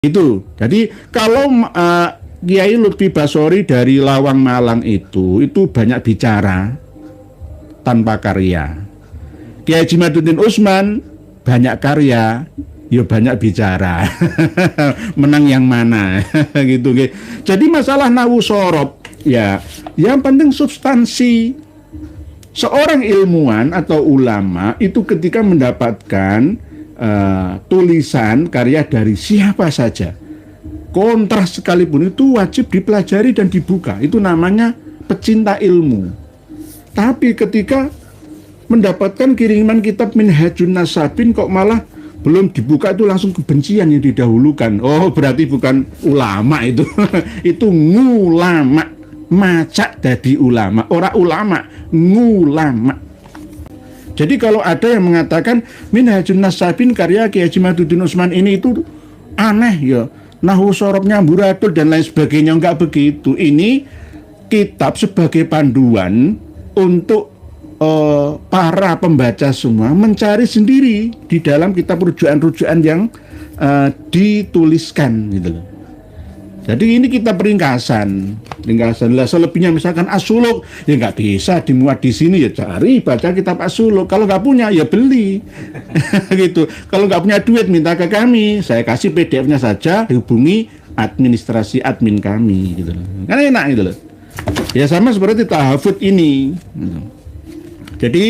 Itu. Jadi kalau Kiai Lutfi Basori dari Lawang Malang itu banyak bicara tanpa karya. Kiai Haji Maduddin Utsman banyak karya, ya banyak bicara. Menang yang mana gitu. Jadi masalah nahu sorob ya, yang penting substansi. Seorang ilmuwan atau ulama itu ketika mendapatkan tulisan karya dari siapa saja, kontras sekalipun, itu wajib dipelajari dan dibuka. Itu namanya pecinta ilmu. Tapi ketika mendapatkan kiriman kitab Minhajun Nasabin kok malah belum dibuka, itu langsung kebencian yang didahulukan. Oh, berarti bukan ulama itu. Itu ngulama, macak dadi ulama, ora ulama, ngulama. Jadi kalau ada yang mengatakan Minhajun Nasabin karya Kiai Haji Maduddin Utsman ini itu aneh ya, nahu sorobnya amburadul dan lain sebagainya, enggak begitu. Ini kitab sebagai panduan untuk para pembaca semua mencari sendiri di dalam kitab rujukan-rujukan yang dituliskan gitu loh. Jadi ini kita ringkasan lah. Selebihnya misalkan As-Suluk ya nggak bisa dimuat di sini, ya cari baca kitab As-Suluk. Kalau nggak punya ya beli gitu. Kalau nggak punya duit minta ke kami, saya kasih PDF-nya saja, hubungi administrasi admin kami gitu loh. Kan enak gitu loh. Ya sama seperti tahafudz ini gitu. Jadi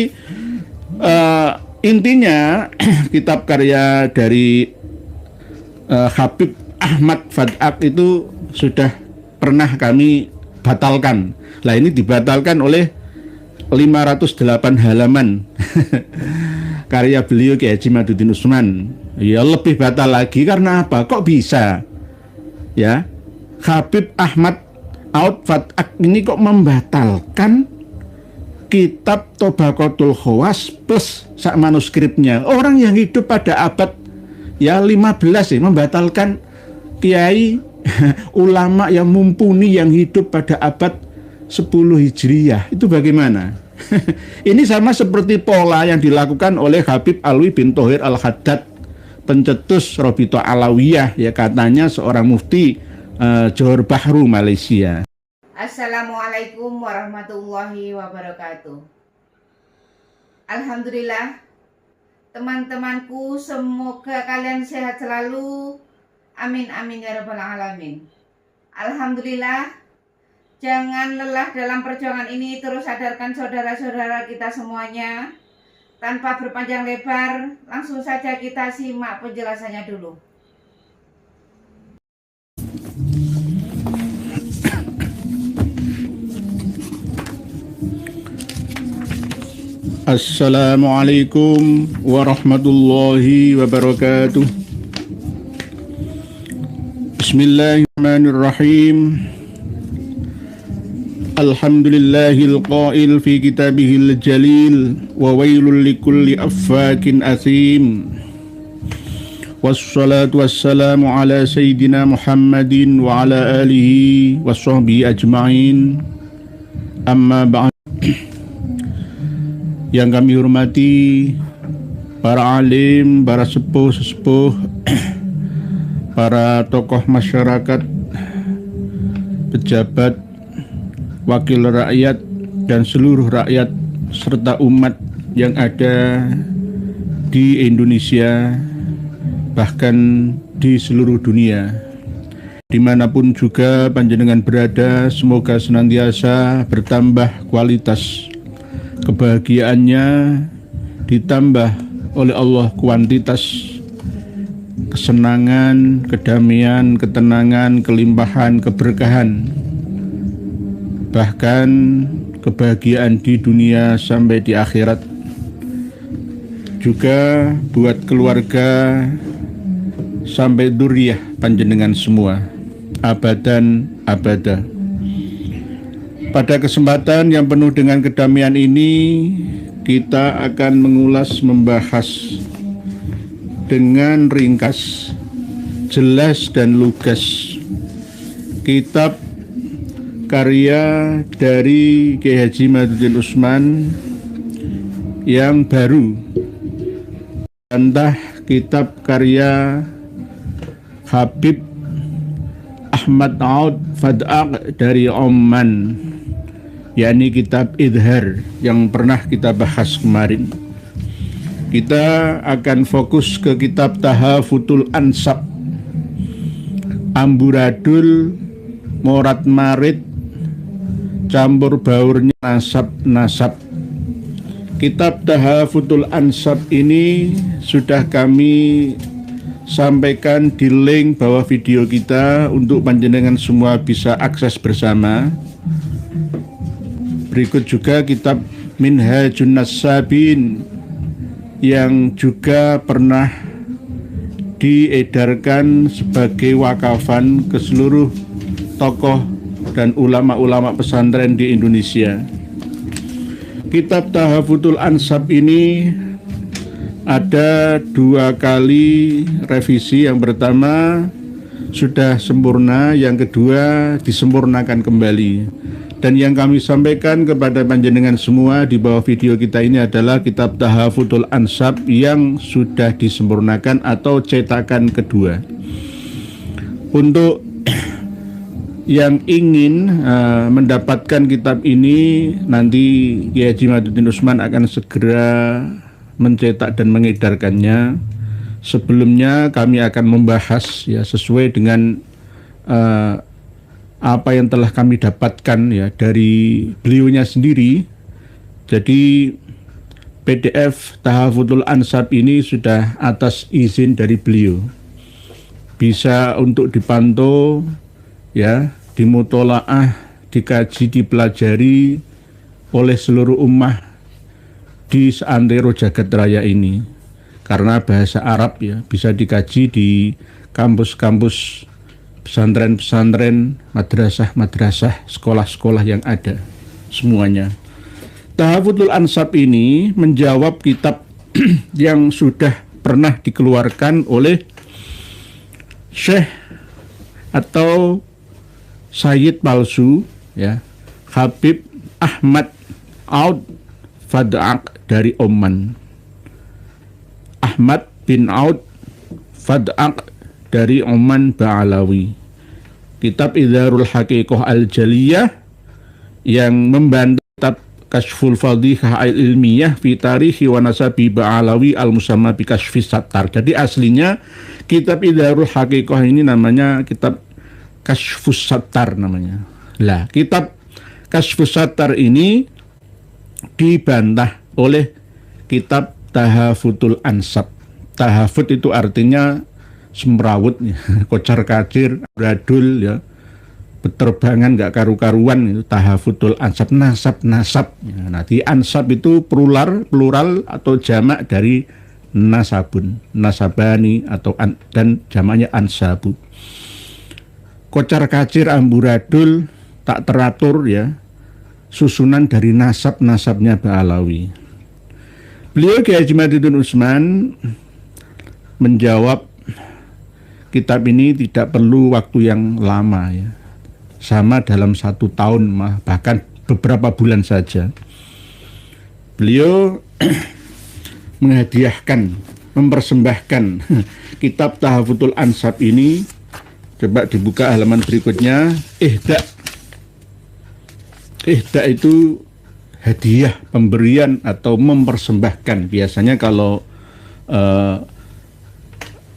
intinya kitab karya dari Habib Ahmad Fadak itu sudah pernah kami batalkan. Lah ini dibatalkan oleh 508 halaman karya beliau Kiai Haji Maduddin Utsman. Ya lebih batal lagi karena apa? Kok bisa? Ya, Habib Ahmad Fadak ini kok membatalkan kitab Tobaqatul Khawas plus sak manuskripnya. Orang yang hidup pada abad ya 15 ya membatalkan kiai ulama yang mumpuni yang hidup pada abad 10 Hijriyah. Itu bagaimana? Ini sama seperti pola yang dilakukan oleh Habib Alwi bin Thohir Al-Haddad, pencetus Rabithah Alawiyah, ya katanya seorang mufti Johor Bahru, Malaysia. Assalamualaikum warahmatullahi wabarakatuh. Alhamdulillah, teman-temanku, semoga kalian sehat selalu. Amin amin ya rabbal alamin. Alhamdulillah, jangan lelah dalam perjuangan ini. Terus sadarkan saudara-saudara kita semuanya. Tanpa berpanjang lebar, langsung saja kita simak penjelasannya dulu. Assalamualaikum warahmatullahi wabarakatuh. Bismillahirrahmanirrahim. Alhamdulillahil qail fi kitabihil jalil wa wailul likulli affakin athim. Wassalatu wassalamu ala sayyidina Muhammadin wa ala alihi wa sahbihi ajma'in. Amma ba'd. Yang kami hormati para alim, para sepuh-sepuh, para tokoh masyarakat, pejabat, wakil rakyat, dan seluruh rakyat serta umat yang ada di Indonesia, bahkan di seluruh dunia. Dimanapun juga panjenengan berada, semoga senantiasa bertambah kualitas kebahagiaannya, ditambah oleh Allah kuantitas kesenangan, kedamaian, ketenangan, kelimpahan, keberkahan, bahkan kebahagiaan di dunia sampai di akhirat. Juga buat keluarga sampai dzurriyyah panjenengan semua, abadan abada. Pada kesempatan yang penuh dengan kedamaian ini, kita akan membahas dengan ringkas, jelas dan lugas kitab karya dari Kiai Haji Maduddin Utsman yang baru, entah kitab karya Habib Ahmad Aud Fad'aq dari Oman, yakni kitab Idhar yang pernah kita bahas kemarin. Kita akan fokus ke kitab Tahafutul Ansab, amburadul morat marit campur baurnya nasab-nasab. Kitab Tahafutul Ansab ini sudah kami sampaikan di link bawah video kita untuk panjenengan semua bisa akses bersama. Berikut juga kitab Minhajun Nassabin yang juga pernah diedarkan sebagai wakafan ke seluruh tokoh dan ulama-ulama pesantren di Indonesia. Kitab Tahafutul Ansab ini ada 2 kali revisi. Yang pertama sudah sempurna, yang kedua disempurnakan kembali. Dan yang kami sampaikan kepada panjenengan semua di bawah video kita ini adalah kitab Tahafutul Ansab yang sudah disempurnakan atau cetakan kedua. Untuk yang ingin mendapatkan kitab ini, nanti Kiai Haji Madudin Usman akan segera mencetak dan mengedarkannya. Sebelumnya kami akan membahas ya sesuai dengan apa yang telah kami dapatkan ya dari beliaunya sendiri. Jadi PDF Tahafutul Ansab ini sudah atas izin dari beliau, bisa untuk dipantau ya, dimutolaah, dikaji, dipelajari oleh seluruh ummah di seantero jagat raya ini. Karena bahasa Arab ya, bisa dikaji di kampus-kampus, pesantren-pesantren, madrasah-madrasah, sekolah-sekolah yang ada semuanya. Tahafutul Ansab ini menjawab kitab yang sudah pernah dikeluarkan oleh Syekh atau Sayyid palsu ya, Habib Ahmad Aud Fad'aq dari Oman. Ahmad bin Aud Fad'aq dari Oman Ba'alawi. Kitab Idharul Haqiqah Al-Jaliyah yang membantah kitab Kashful Fadhihah Al-Ilmiyah fi Tarihi wa Nasabi Ba'alawi Al-Musamma bi Kashfis Sattar. Jadi aslinya kitab Idharul Haqiqah ini namanya kitab Kashfus Sattar namanya. Lah, kitab Kashfus Sattar ini dibantah oleh kitab Tahafutul Ansab. Tahafut itu artinya semrawut ya, kocar kacir, bradul ya, beterbangan nggak karu-karuan, itu Tahafutul Ansab, nasab-nasab ya. Nanti ansab itu plural atau jamak dari nasabun, nasabani atau dan jamaknya ansabu. Kocar kacir, amburadul, tak teratur ya, susunan dari nasab-nasabnya Ba'alawi. Beliau Kiai Haji Madudin Usman menjawab kitab ini tidak perlu waktu yang lama ya, sama dalam 1 tahun bahkan beberapa bulan saja. Beliau menghadiahkan, mempersembahkan kitab Tahafutul Ansab ini. Coba dibuka halaman berikutnya. Ihda itu hadiah, pemberian atau mempersembahkan. Biasanya kalau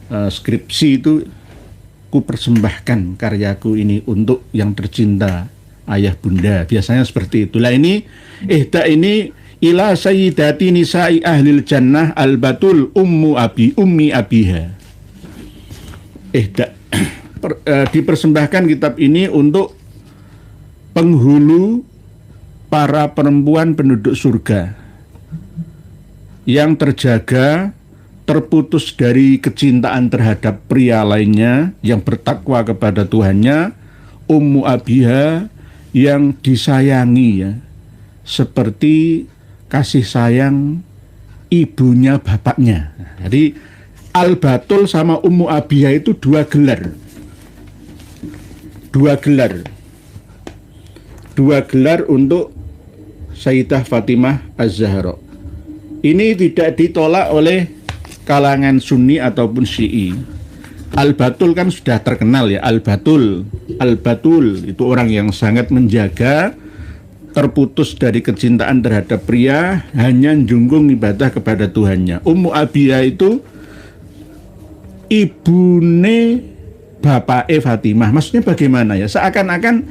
skripsi itu ku persembahkan karyaku ini untuk yang tercinta ayah bunda, biasanya seperti itulah. Ini ihda ini ila sayyidati nisa'i ahlil jannah al-batul ummi abiha. Ihda dipersembahkan kitab ini untuk penghulu para perempuan penduduk surga yang terjaga, terputus dari kecintaan terhadap pria lainnya, yang bertakwa kepada Tuhannya, ummu abiha, yang disayangi ya, seperti kasih sayang ibunya bapaknya. Jadi al-batul sama ummu abiha itu dua gelar untuk Sayyidah Fatimah Az-Zahra. Ini tidak ditolak oleh kalangan Sunni ataupun Syi'i, Al-Batul kan sudah terkenal ya, Al-Batul. Al-Batul itu orang yang sangat menjaga, terputus dari kecintaan terhadap pria, hanya junggung ibadah kepada Tuhannya. Ummu Abiyah itu ibune bapak Fatimah. Maksudnya bagaimana ya? Seakan-akan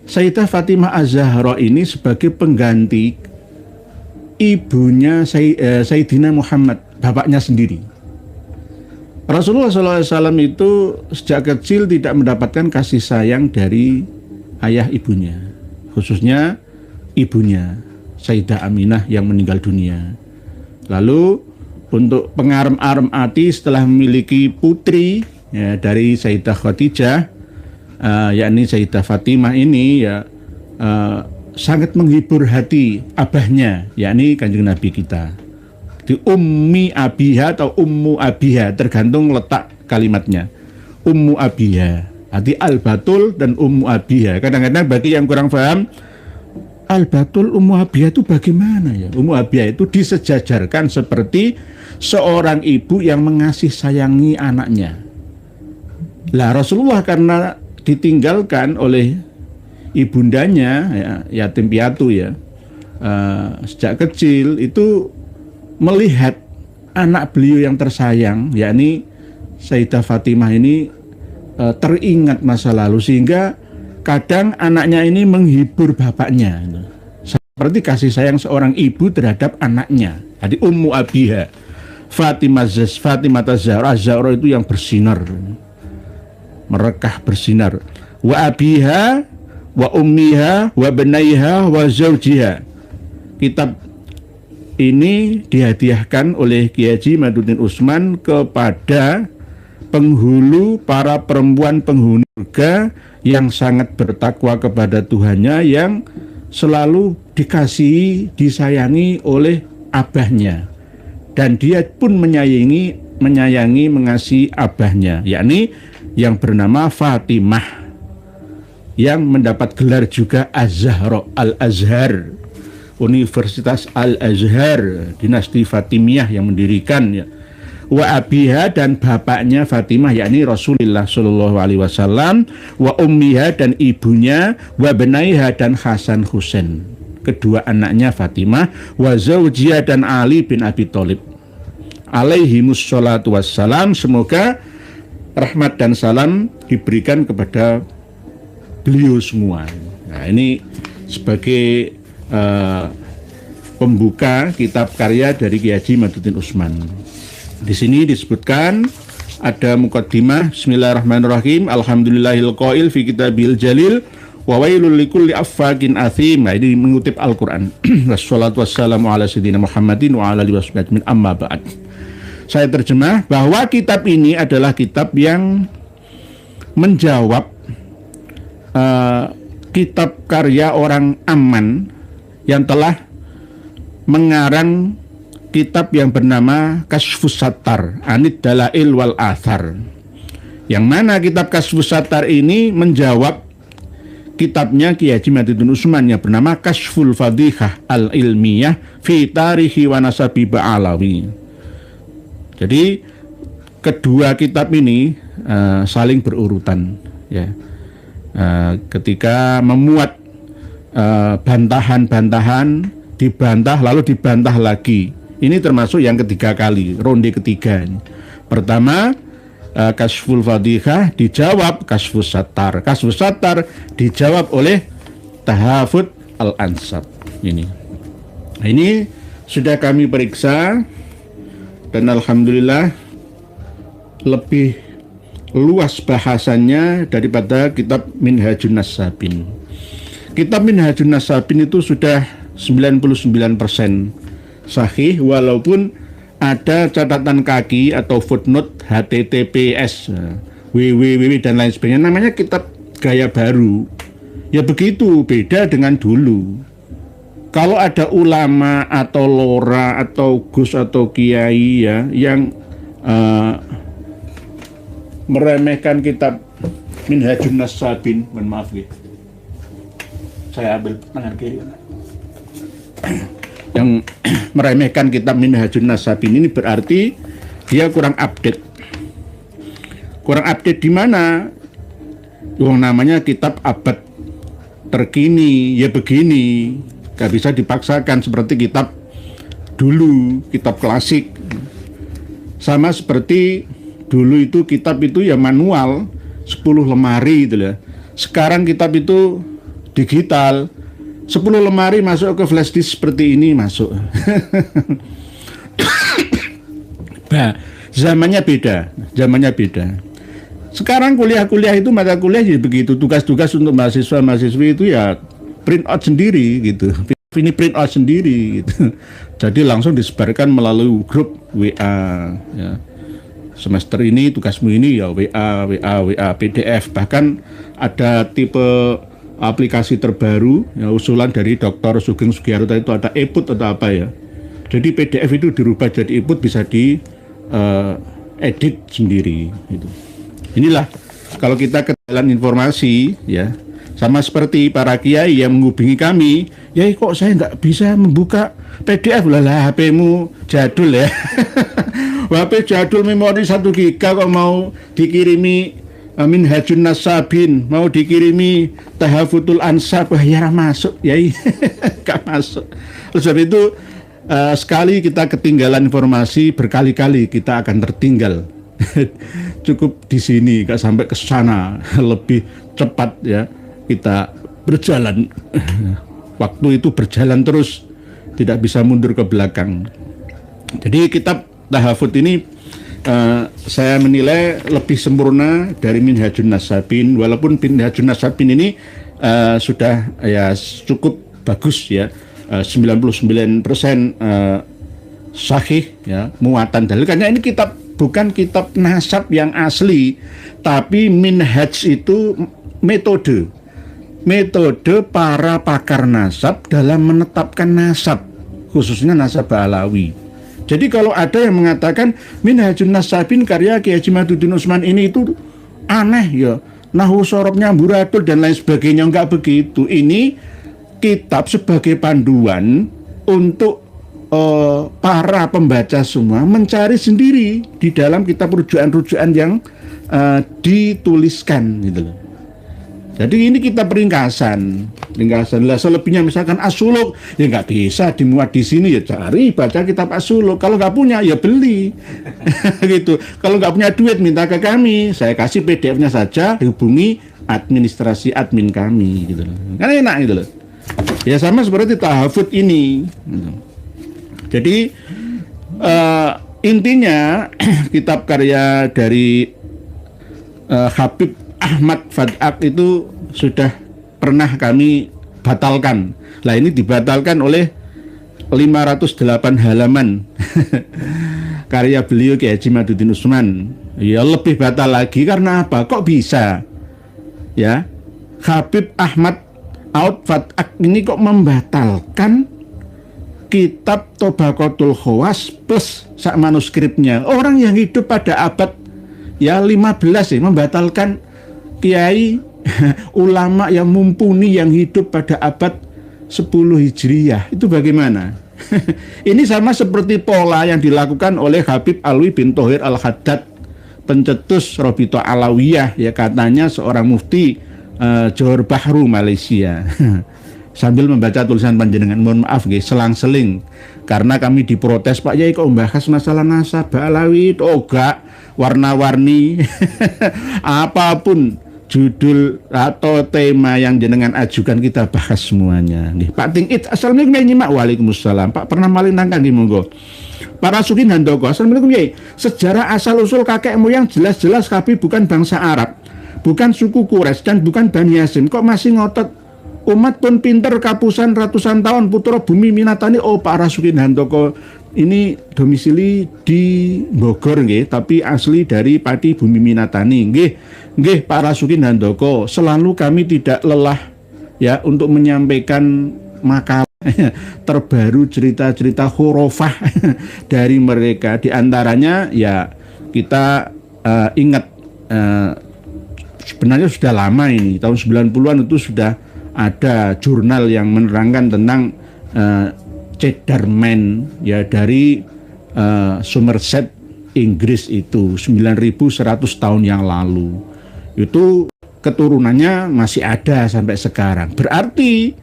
Sayyidah Fatimah Az-Zahra ini sebagai pengganti ibunya Sayyidina Muhammad, bapaknya sendiri. Rasulullah SAW itu sejak kecil tidak mendapatkan kasih sayang dari ayah ibunya, khususnya ibunya Sayyidah Aminah yang meninggal dunia. Lalu untuk pengarem-arem hati setelah memiliki putri ya, dari Sayyidah Khadijah, yakni Sayyidah Fatimah ini ya, sangat menghibur hati abahnya, yakni Kanjeng Nabi kita. Di Ummi Abiha atau Ummu Abiha, tergantung letak kalimatnya. Ummu Abiha, arti Al-Batul dan Ummu Abiha. Kadang-kadang bagi yang kurang paham, Al-Batul Ummu Abiha itu bagaimana ya? Ummu Abiha itu disejajarkan seperti seorang ibu yang mengasih sayangi anaknya. Lah Rasulullah karena ditinggalkan oleh ibundanya ya, yatim piatu ya, sejak kecil itu melihat anak beliau yang tersayang, yakni Sayyidah Fatimah ini teringat masa lalu, sehingga kadang anaknya ini menghibur bapaknya, seperti kasih sayang seorang ibu terhadap anaknya. Jadi Ummu Abiha, Fatimah Az-Zahra itu yang bersinar, merekah bersinar. Wa abiha wa ummiha wa benaiha wa zawjiha. Kitab ini dihadiahkan oleh Kiai Haji Maduddin Utsman kepada penghulu para perempuan penghuni surga yang sangat bertakwa kepada Tuhannya, yang selalu dikasihi, disayangi oleh abahnya, dan dia pun menyayangi, mengasihi abahnya, yakni yang bernama Fatimah, yang mendapat gelar juga Az-Zahra, Al-Azhar, Universitas Al-Azhar, dinasti Fatimiyah yang mendirikan ya. Wa abiha, dan bapaknya Fatimah yakni Rasulullah Shallallahu Alaihi Wasallam. Wa ummiha, dan ibunya. Wa benaiha, dan Hasan Husain, kedua anaknya Fatimah. Wa zawjiha, dan Ali bin Abi Thalib alaihimus sholatu wassalam. Semoga rahmat dan salam diberikan kepada beliau semua. Nah, ini sebagai pembuka kitab karya dari Kiai Haji Maduddin Utsman. Di sini disebutkan ada muqaddimah. Bismillahirrahmanirrahim. Alhamdulillahil qail fi kitabil jalil wa wailul likulli affakin athim. Nah, ini mengutip Al-Qur'an. Wassalatu wassalamu ala sayyidina Muhammadin wa ala alihi washabbihi amma ba'd. Saya terjemah bahwa kitab ini adalah kitab yang menjawab kitab karya orang Amman yang telah mengarang kitab yang bernama Kasyfus Sattar Anid Dalail wal Athar, yang mana kitab Kasyfus Sattar ini menjawab kitabnya Kiai Haji Maduddin Utsman yang bernama Kasyful Fadhihah Al-Ilmiyah fi Tarihi wa Nasabi Ba'alawi. Jadi kedua kitab ini saling berurutan ya. Ketika memuat bantahan-bantahan, dibantah lalu dibantah lagi. Ini termasuk yang ketiga kali, ronde ketiga. Pertama Kasyful Fadhihah dijawab Kasyfus Sattar. Kasyfus Sattar dijawab oleh Tahafut Al-Ansab. Ini sudah kami periksa dan alhamdulillah lebih luas bahasannya daripada kitab Minhajun Nas-Sabin. Kitab Minhajun Nas-Sabin itu sudah 99% sahih, walaupun ada catatan kaki atau footnote HTTPS, www dan lain sebagainya. Namanya kitab gaya baru. Ya begitu, beda dengan dulu. Kalau ada ulama atau lora atau gus atau kiai ya yang meremehkan kitab Minhajun Nas-Sabin, mohon maaf ya, saya ambil tangan kiri, yang meremehkan kitab Minhajun Nas-Sabin ini berarti dia kurang update. Kurang update di mana? Yang namanya kitab abad terkini, ya begini. Gak bisa dipaksakan seperti kitab dulu, kitab klasik. Sama seperti dulu itu kitab itu ya manual 10 lemari gitu ya. Sekarang kitab itu digital, 10 lemari masuk ke flash disk seperti ini masuk. Nah, zamannya beda. Sekarang kuliah-kuliah itu mata kuliah jadi begitu, tugas-tugas untuk mahasiswa-mahasiswi itu ya print out sendiri gitu. Ini print out sendiri gitu. Jadi langsung disebarkan melalui grup WA ya. Semester ini tugasmu ini ya WA PDF. Bahkan ada tipe aplikasi terbaru ya, usulan dari Dr. Sugeng Sugiharto itu ada e-put atau apa ya. Jadi PDF itu dirubah jadi e-put, bisa di edit sendiri gitu. Inilah kalau kita ketelan informasi ya, sama seperti para kiai yang menghubungi kami, ya kok saya nggak bisa membuka PDF lah, HP-mu jadul ya. HP jadul memori 1 giga kok mau dikirimi Minhajun Nasabin, mau dikirimi Tahafutul Ansab, ya masuk ya. Gak masuk. Oleh sebab itu sekali kita ketinggalan informasi, berkali-kali kita akan tertinggal. Cukup di sini, gak sampai ke sana, lebih cepat ya kita berjalan. Waktu itu berjalan terus, tidak bisa mundur ke belakang. Jadi kitab Tahafut ini saya menilai lebih sempurna dari Minhajun Nasabin, walaupun Minhajun Nasabin ini sudah ya cukup bagus ya, 99% sahih ya, muatan dalil. Karena ini bukan kitab nasab yang asli, tapi minhaj itu metode para pakar nasab dalam menetapkan nasab, khususnya nasab Alawi. Jadi kalau ada yang mengatakan Minhajun Nasabin karya Kiai Haji Maduddin Utsman ini itu aneh ya, nahwu sorobnya amburadul dan lain sebagainya, enggak begitu. Ini kitab sebagai panduan untuk para pembaca semua mencari sendiri di dalam kitab rujukan-rujukan yang dituliskan gitu loh. Jadi ini kita ringkasan lah. Selebihnya misalkan As-Suluk ya nggak bisa dimuat di sini, ya cari baca kitab As-Suluk. Kalau nggak punya ya beli gitu. Kalau nggak punya duit minta ke kami, saya kasih PDF-nya saja, hubungi administrasi admin kami gitu loh. Kan enak gitu loh. Ya sama seperti Tahafut ini gitu. Jadi intinya kitab karya dari Habib Ahmad Fadak itu sudah pernah kami batalkan. Lah ini dibatalkan oleh 508 halaman karya beliau Kiai Haji Maduddin Utsman. Ya lebih batal lagi karena apa? Kok bisa? Ya, Habib Ahmad Fadak ini kok membatalkan kitab Tobaqatul Khawas plus sak manuskripnya. Orang yang hidup pada abad ya 15 ya membatalkan kiai ulama yang mumpuni yang hidup pada abad 10 Hijriyah. Itu bagaimana? Ini sama seperti pola yang dilakukan oleh Habib Alwi bin Thohir Al-Haddad, pencetus Robito Alawiyah, ya katanya seorang mufti Johor Bahru Malaysia. Sambil membaca tulisan panjenengan, mohon maaf nggih, selang-seling karena kami diprotes, Pak Yai kok membahas masalah nasab Alawi, enggak warna-warni apapun judul atau tema yang jenengan ajukan kita bahas semuanya. Nggih, Pak Tingit, assalamualaikum Yai Nyimak. Waalaikumsalam. Pak pernah malih nangkang nggih monggo. Para Sukin Handoko, assalamualaikum Yai. Sejarah asal usul kakek moyang jelas-jelas kami bukan bangsa Arab, bukan suku Quraisy dan bukan Bani Hasyim. Kok masih ngotot? Umat pun pinter kapusan ratusan tahun putra bumi Minatani. Oh, Pak Rasukin Handoko ini domisili di Bogor nggih, tapi asli dari Pati Bumi Minatani. Nggih Pak Rasukin Handoko, selalu kami tidak lelah ya untuk menyampaikan makalah terbaru, cerita-cerita khurafah dari mereka. Di antaranya ya kita ingat sebenarnya sudah lama ini, tahun 90-an itu sudah ada jurnal yang menerangkan tentang Cedar Man ya dari Somerset Inggris itu 9.100 tahun yang lalu. Itu keturunannya masih ada sampai sekarang. Berarti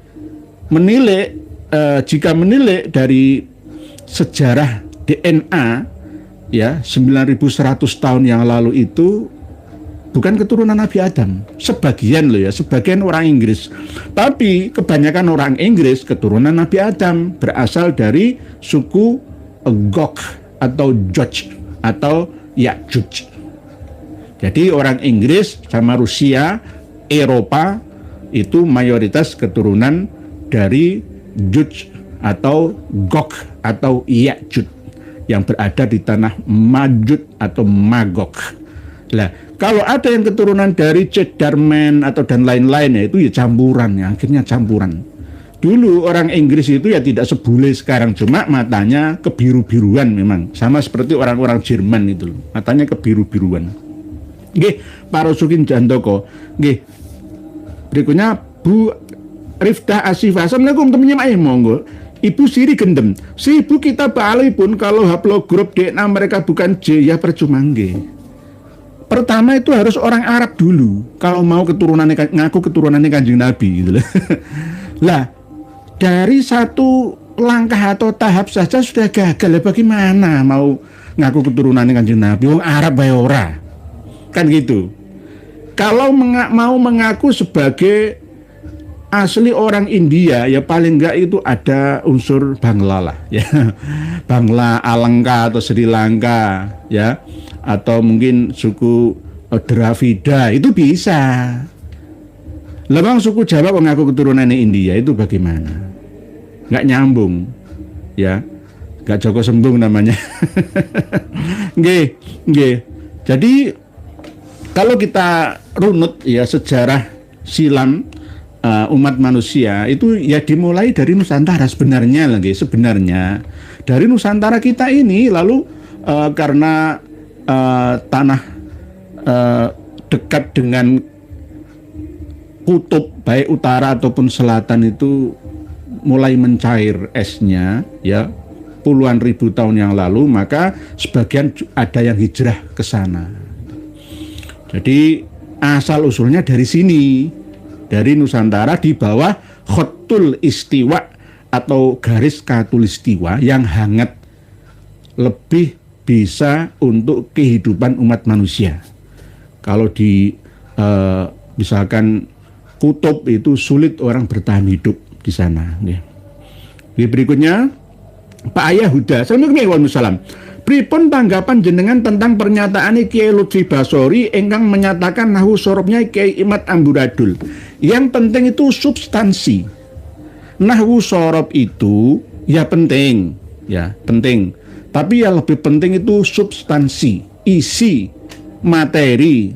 jika menilik dari sejarah DNA ya 9.100 tahun yang lalu itu bukan keturunan Nabi Adam. Sebagian loh ya, sebagian orang Inggris. Tapi kebanyakan orang Inggris keturunan Nabi Adam, berasal dari suku Gog atau George atau Ya'juj. Jadi orang Inggris sama Rusia, Eropa itu mayoritas keturunan dari Juj atau Gog atau Ya'juj yang berada di tanah Majud atau Magog. Lah, kalau ada yang keturunan dari Cedarman atau dan lain-lain ya itu ya campuran ya, akhirnya campuran. Dulu orang Inggris itu ya tidak sebule sekarang, cuma matanya kebiru-biruan memang, sama seperti orang-orang Jerman itu loh, matanya kebiru-biruan. Nggih, Pak Rosukin Jantoko. Nggih. Berikutnya Bu Rifdah Asifah. Assalamualaikum teman-teman ayo monggo. Ibu Siri gendem. Si ibu kita balik pun kalau haplo grup DNA mereka bukan J ya percuma nggih. Pertama itu harus orang Arab dulu kalau mau ngaku keturunannya Kanjeng Nabi gitu loh. Lah, dari satu langkah atau tahap saja sudah gagal. Bagaimana mau ngaku keturunannya Kanjeng Nabi? Wong Arab bae ora. Kan gitu. Kalau mau mengaku sebagai asli orang India ya paling enggak itu ada unsur Bangla lah ya. Bangla, Alengka atau Sri Lanka ya, atau mungkin suku Dravida itu bisa. Lebang suku Jawa mengaku keturunannya India itu bagaimana? Nggak nyambung ya. Nggak Joko Sembung namanya. Nggih, nggih. Jadi kalau kita runut ya sejarah silam umat manusia itu ya dimulai dari Nusantara sebenarnya lagi sebenarnya dari Nusantara kita ini lalu karena tanah dekat dengan kutub baik utara ataupun selatan itu mulai mencair esnya ya puluhan ribu tahun yang lalu, maka sebagian ada yang hijrah ke sana. Jadi asal usulnya dari sini, dari Nusantara di bawah khotul istiwa atau garis katulistiwa yang hangat, lebih bisa untuk kehidupan umat manusia. Kalau di misalkan kutub itu sulit orang bertahan hidup di sana. Ya. Berikutnya Pak Ayah Huda. Assalamualaikum. Pripun tanggapan jenengan tentang pernyataan Kiai Lutfi Basori ingkang menyatakan nahwu sorobnya Kiai Imad Amburadul. Yang penting itu substansi. Nahwu sorob itu ya penting, Tapi yang lebih penting itu substansi, isi, materi.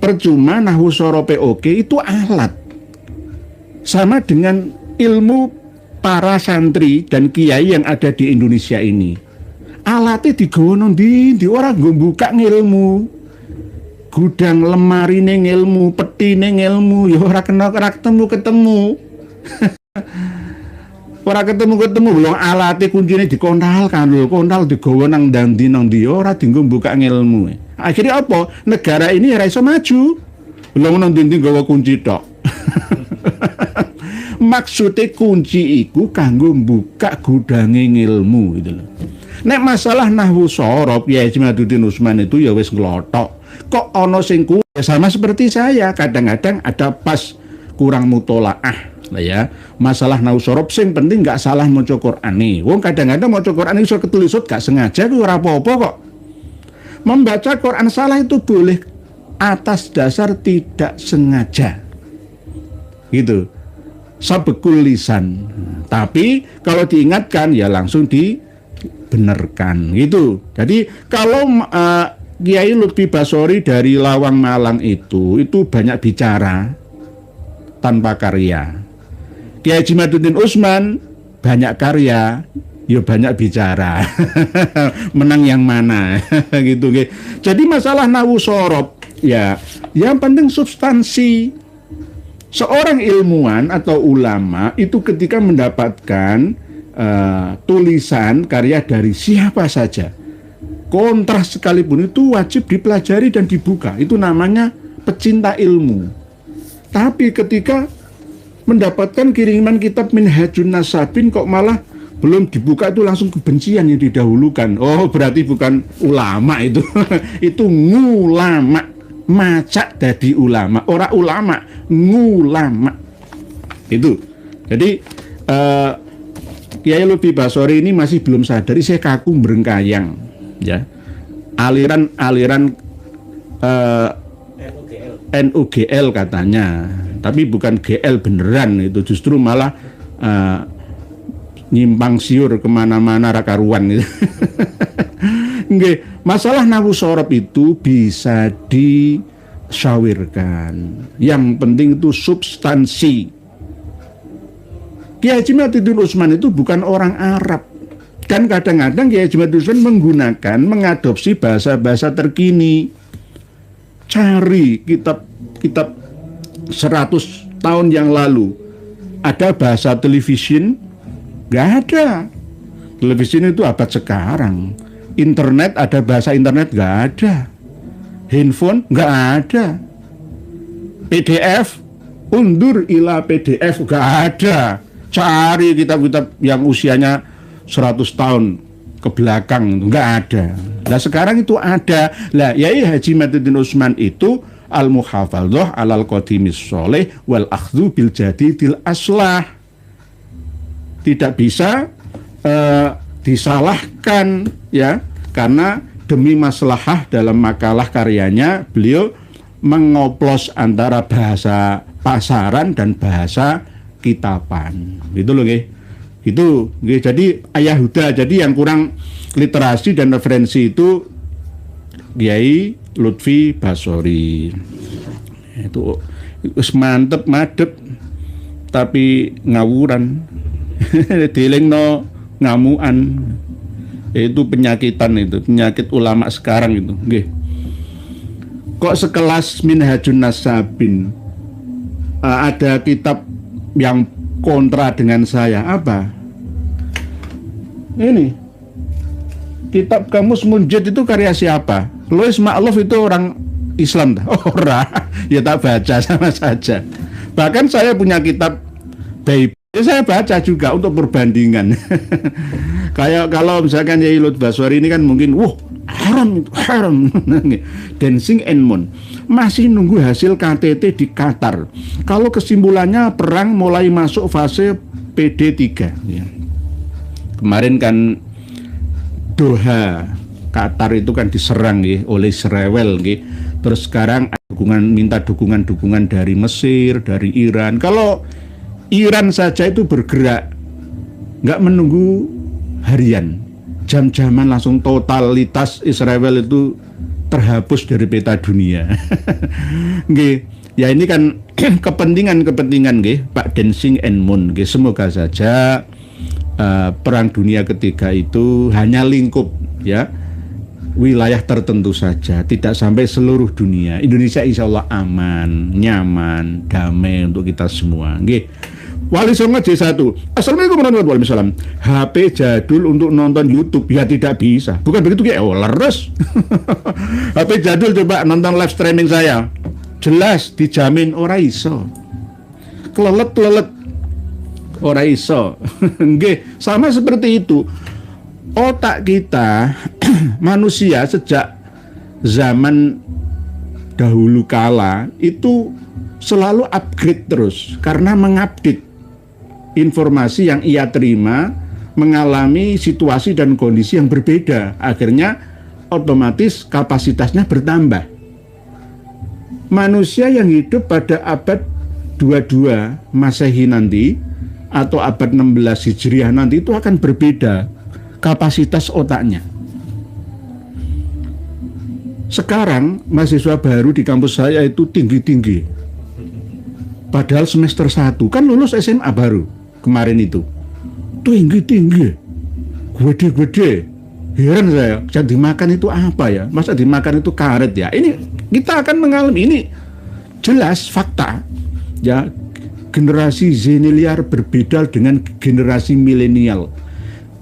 Percuma nahwu sorobe oke itu alat. Sama dengan ilmu para santri dan kiai yang ada di Indonesia ini. Alatnya digono di orang nggo buka ngilmu. Gudang lemari ning ilmu, peti ning ilmu, ya ora ketemu. Ora ketemu belum alatnya kuncinya dikontal kan lho, kontal digawa nang ndi ora dienggo buka ngilmu. Akhirnya apa? Negara ini ora iso maju. Belum nang ndi gawa kunci tok. Maksudnya kunci iku kanggo buka gudange ngilmu gitu loh. Nek masalah nahwu sorob ya Jimaduddin Usman itu ya wis nglothok. Kok ana sing ya sama seperti saya, kadang-kadang ada pas kurang mutolaah lah ya. Masalah nahwu sorob sing penting nggak salah maca Qur'ane. Wong kadang-kadang maca Qur'an iso ketelisut gak sengaja kuwi ora apa-apa kok. Membaca Qur'an salah itu boleh atas dasar tidak sengaja. Gitu. Sabekul lisan. Tapi kalau diingatkan ya langsung dibenarkan gitu. Jadi kalau Kiai Lutfi Basori dari Lawang Malang itu banyak bicara tanpa karya. Kiai Jimaduddin Usman banyak karya, ya banyak bicara. Menang yang mana gitu. Jadi masalah nahwu sorob ya yang penting substansi. Seorang ilmuwan atau ulama itu ketika mendapatkan tulisan karya dari siapa saja, kontras sekalipun itu wajib dipelajari dan dibuka. Itu namanya pecinta ilmu. Tapi ketika mendapatkan kiriman kitab Minhajun Nasabin kok malah belum dibuka, itu langsung kebencian yang didahulukan. Oh, berarti bukan ulama itu. Itu ngulama, macak dadi ulama, ora ulama, ngulama. Itu. Jadi Kiai Lutfi Basori ini masih belum sadar, saya kaku berengkayang, ya. Aliran NUGL katanya, tapi bukan GL beneran, itu justru malah nyimpang siur kemana-mana rakaruan gitu. Nggih, masalah nahu sorob itu bisa disyawirkan. Yang penting itu substansi. Kiai Haji Ma'rifatuddin Utsman itu bukan orang Arab. Kan kadang-kadang Kiai Haji Ma'rifatuddin Utsman mengadopsi bahasa-bahasa terkini. Cari kitab 100 tahun yang lalu ada bahasa television, nggak ada. Television itu abad sekarang. Internet, ada bahasa internet, nggak ada. Handphone, nggak ada. PDF, undur ila PDF, nggak ada. Cari kitab-kitab yang usianya 100 tahun ke belakang, nggak ada. Nah sekarang itu ada. Lah Yai Haji Ma'rifatuddin Utsman itu al-muhafadzah alal qadimis sholih wal akhdhu bil jadidil aslah. Tidak bisa disalahkan, ya, karena demi maslahah dalam makalah karyanya beliau mengoplos antara bahasa pasaran dan bahasa kitaban. Gitu loh nggih. Itu nggih. Jadi ayah Huda, jadi yang kurang literasi dan referensi itu Kiai Lutfi Basori. Itu mantep madep tapi ngawuran. Dilingno ngamuan. Itu penyakitan, itu penyakit ulama sekarang itu nggih. Kok sekelas Minhajun Nasabin ada kitab yang kontra dengan saya, apa? Ini kitab Kamus Munjid itu karya siapa? Louis Ma'luf itu orang Islam dah? Ora, ya tak baca sama saja. Bahkan saya punya kitab Bible, saya baca juga untuk perbandingan. Kayak kalau misalkan Yai Lutfi Basori ini kan mungkin, haram itu, haram. Dancing and Moon masih nunggu hasil KTT di Qatar. Kalau kesimpulannya perang mulai masuk fase PD3. Ya. Kemarin kan Doha, Qatar itu kan diserang ya, oleh Israel. Ya. Terus sekarang minta dukungan dari Mesir, dari Iran. Kalau Iran saja itu bergerak, nggak menunggu harian, jam-jaman langsung totalitas Israel itu terhapus dari peta dunia. Nggih, ya ini kan kepentingan nggih Pak Dancing and Moon. Nggih, semoga saja perang dunia ketiga itu hanya lingkup ya wilayah tertentu saja, tidak sampai seluruh dunia. Indonesia insya Allah aman, nyaman, damai untuk kita semua. Nggih. Wali Songo J1. Assalamualaikum warahmatullahi wabarakatuh. HP jadul untuk nonton YouTube ya tidak bisa. Bukan begitu ya? Oh, leres. HP jadul coba nonton live streaming saya. Jelas dijamin ora iso. Klelet ora iso. Nggih, sama seperti itu. Otak kita manusia sejak zaman dahulu kala itu selalu upgrade terus karena mengupdate informasi yang ia terima, mengalami situasi dan kondisi yang berbeda, akhirnya otomatis kapasitasnya bertambah. Manusia yang hidup pada abad 22 Masehi nanti atau abad 16 Hijriah nanti itu akan berbeda kapasitas otaknya. Sekarang mahasiswa baru di kampus saya itu tinggi-tinggi, padahal semester 1 kan lulus SMA baru kemarin itu tinggi-tinggi, gede-gede. Heran saya, jadi makan itu apa ya? Masa dimakan itu karet ya? Ini kita akan mengalami, ini jelas fakta ya. Generasi zeniliar berbeda dengan generasi milenial.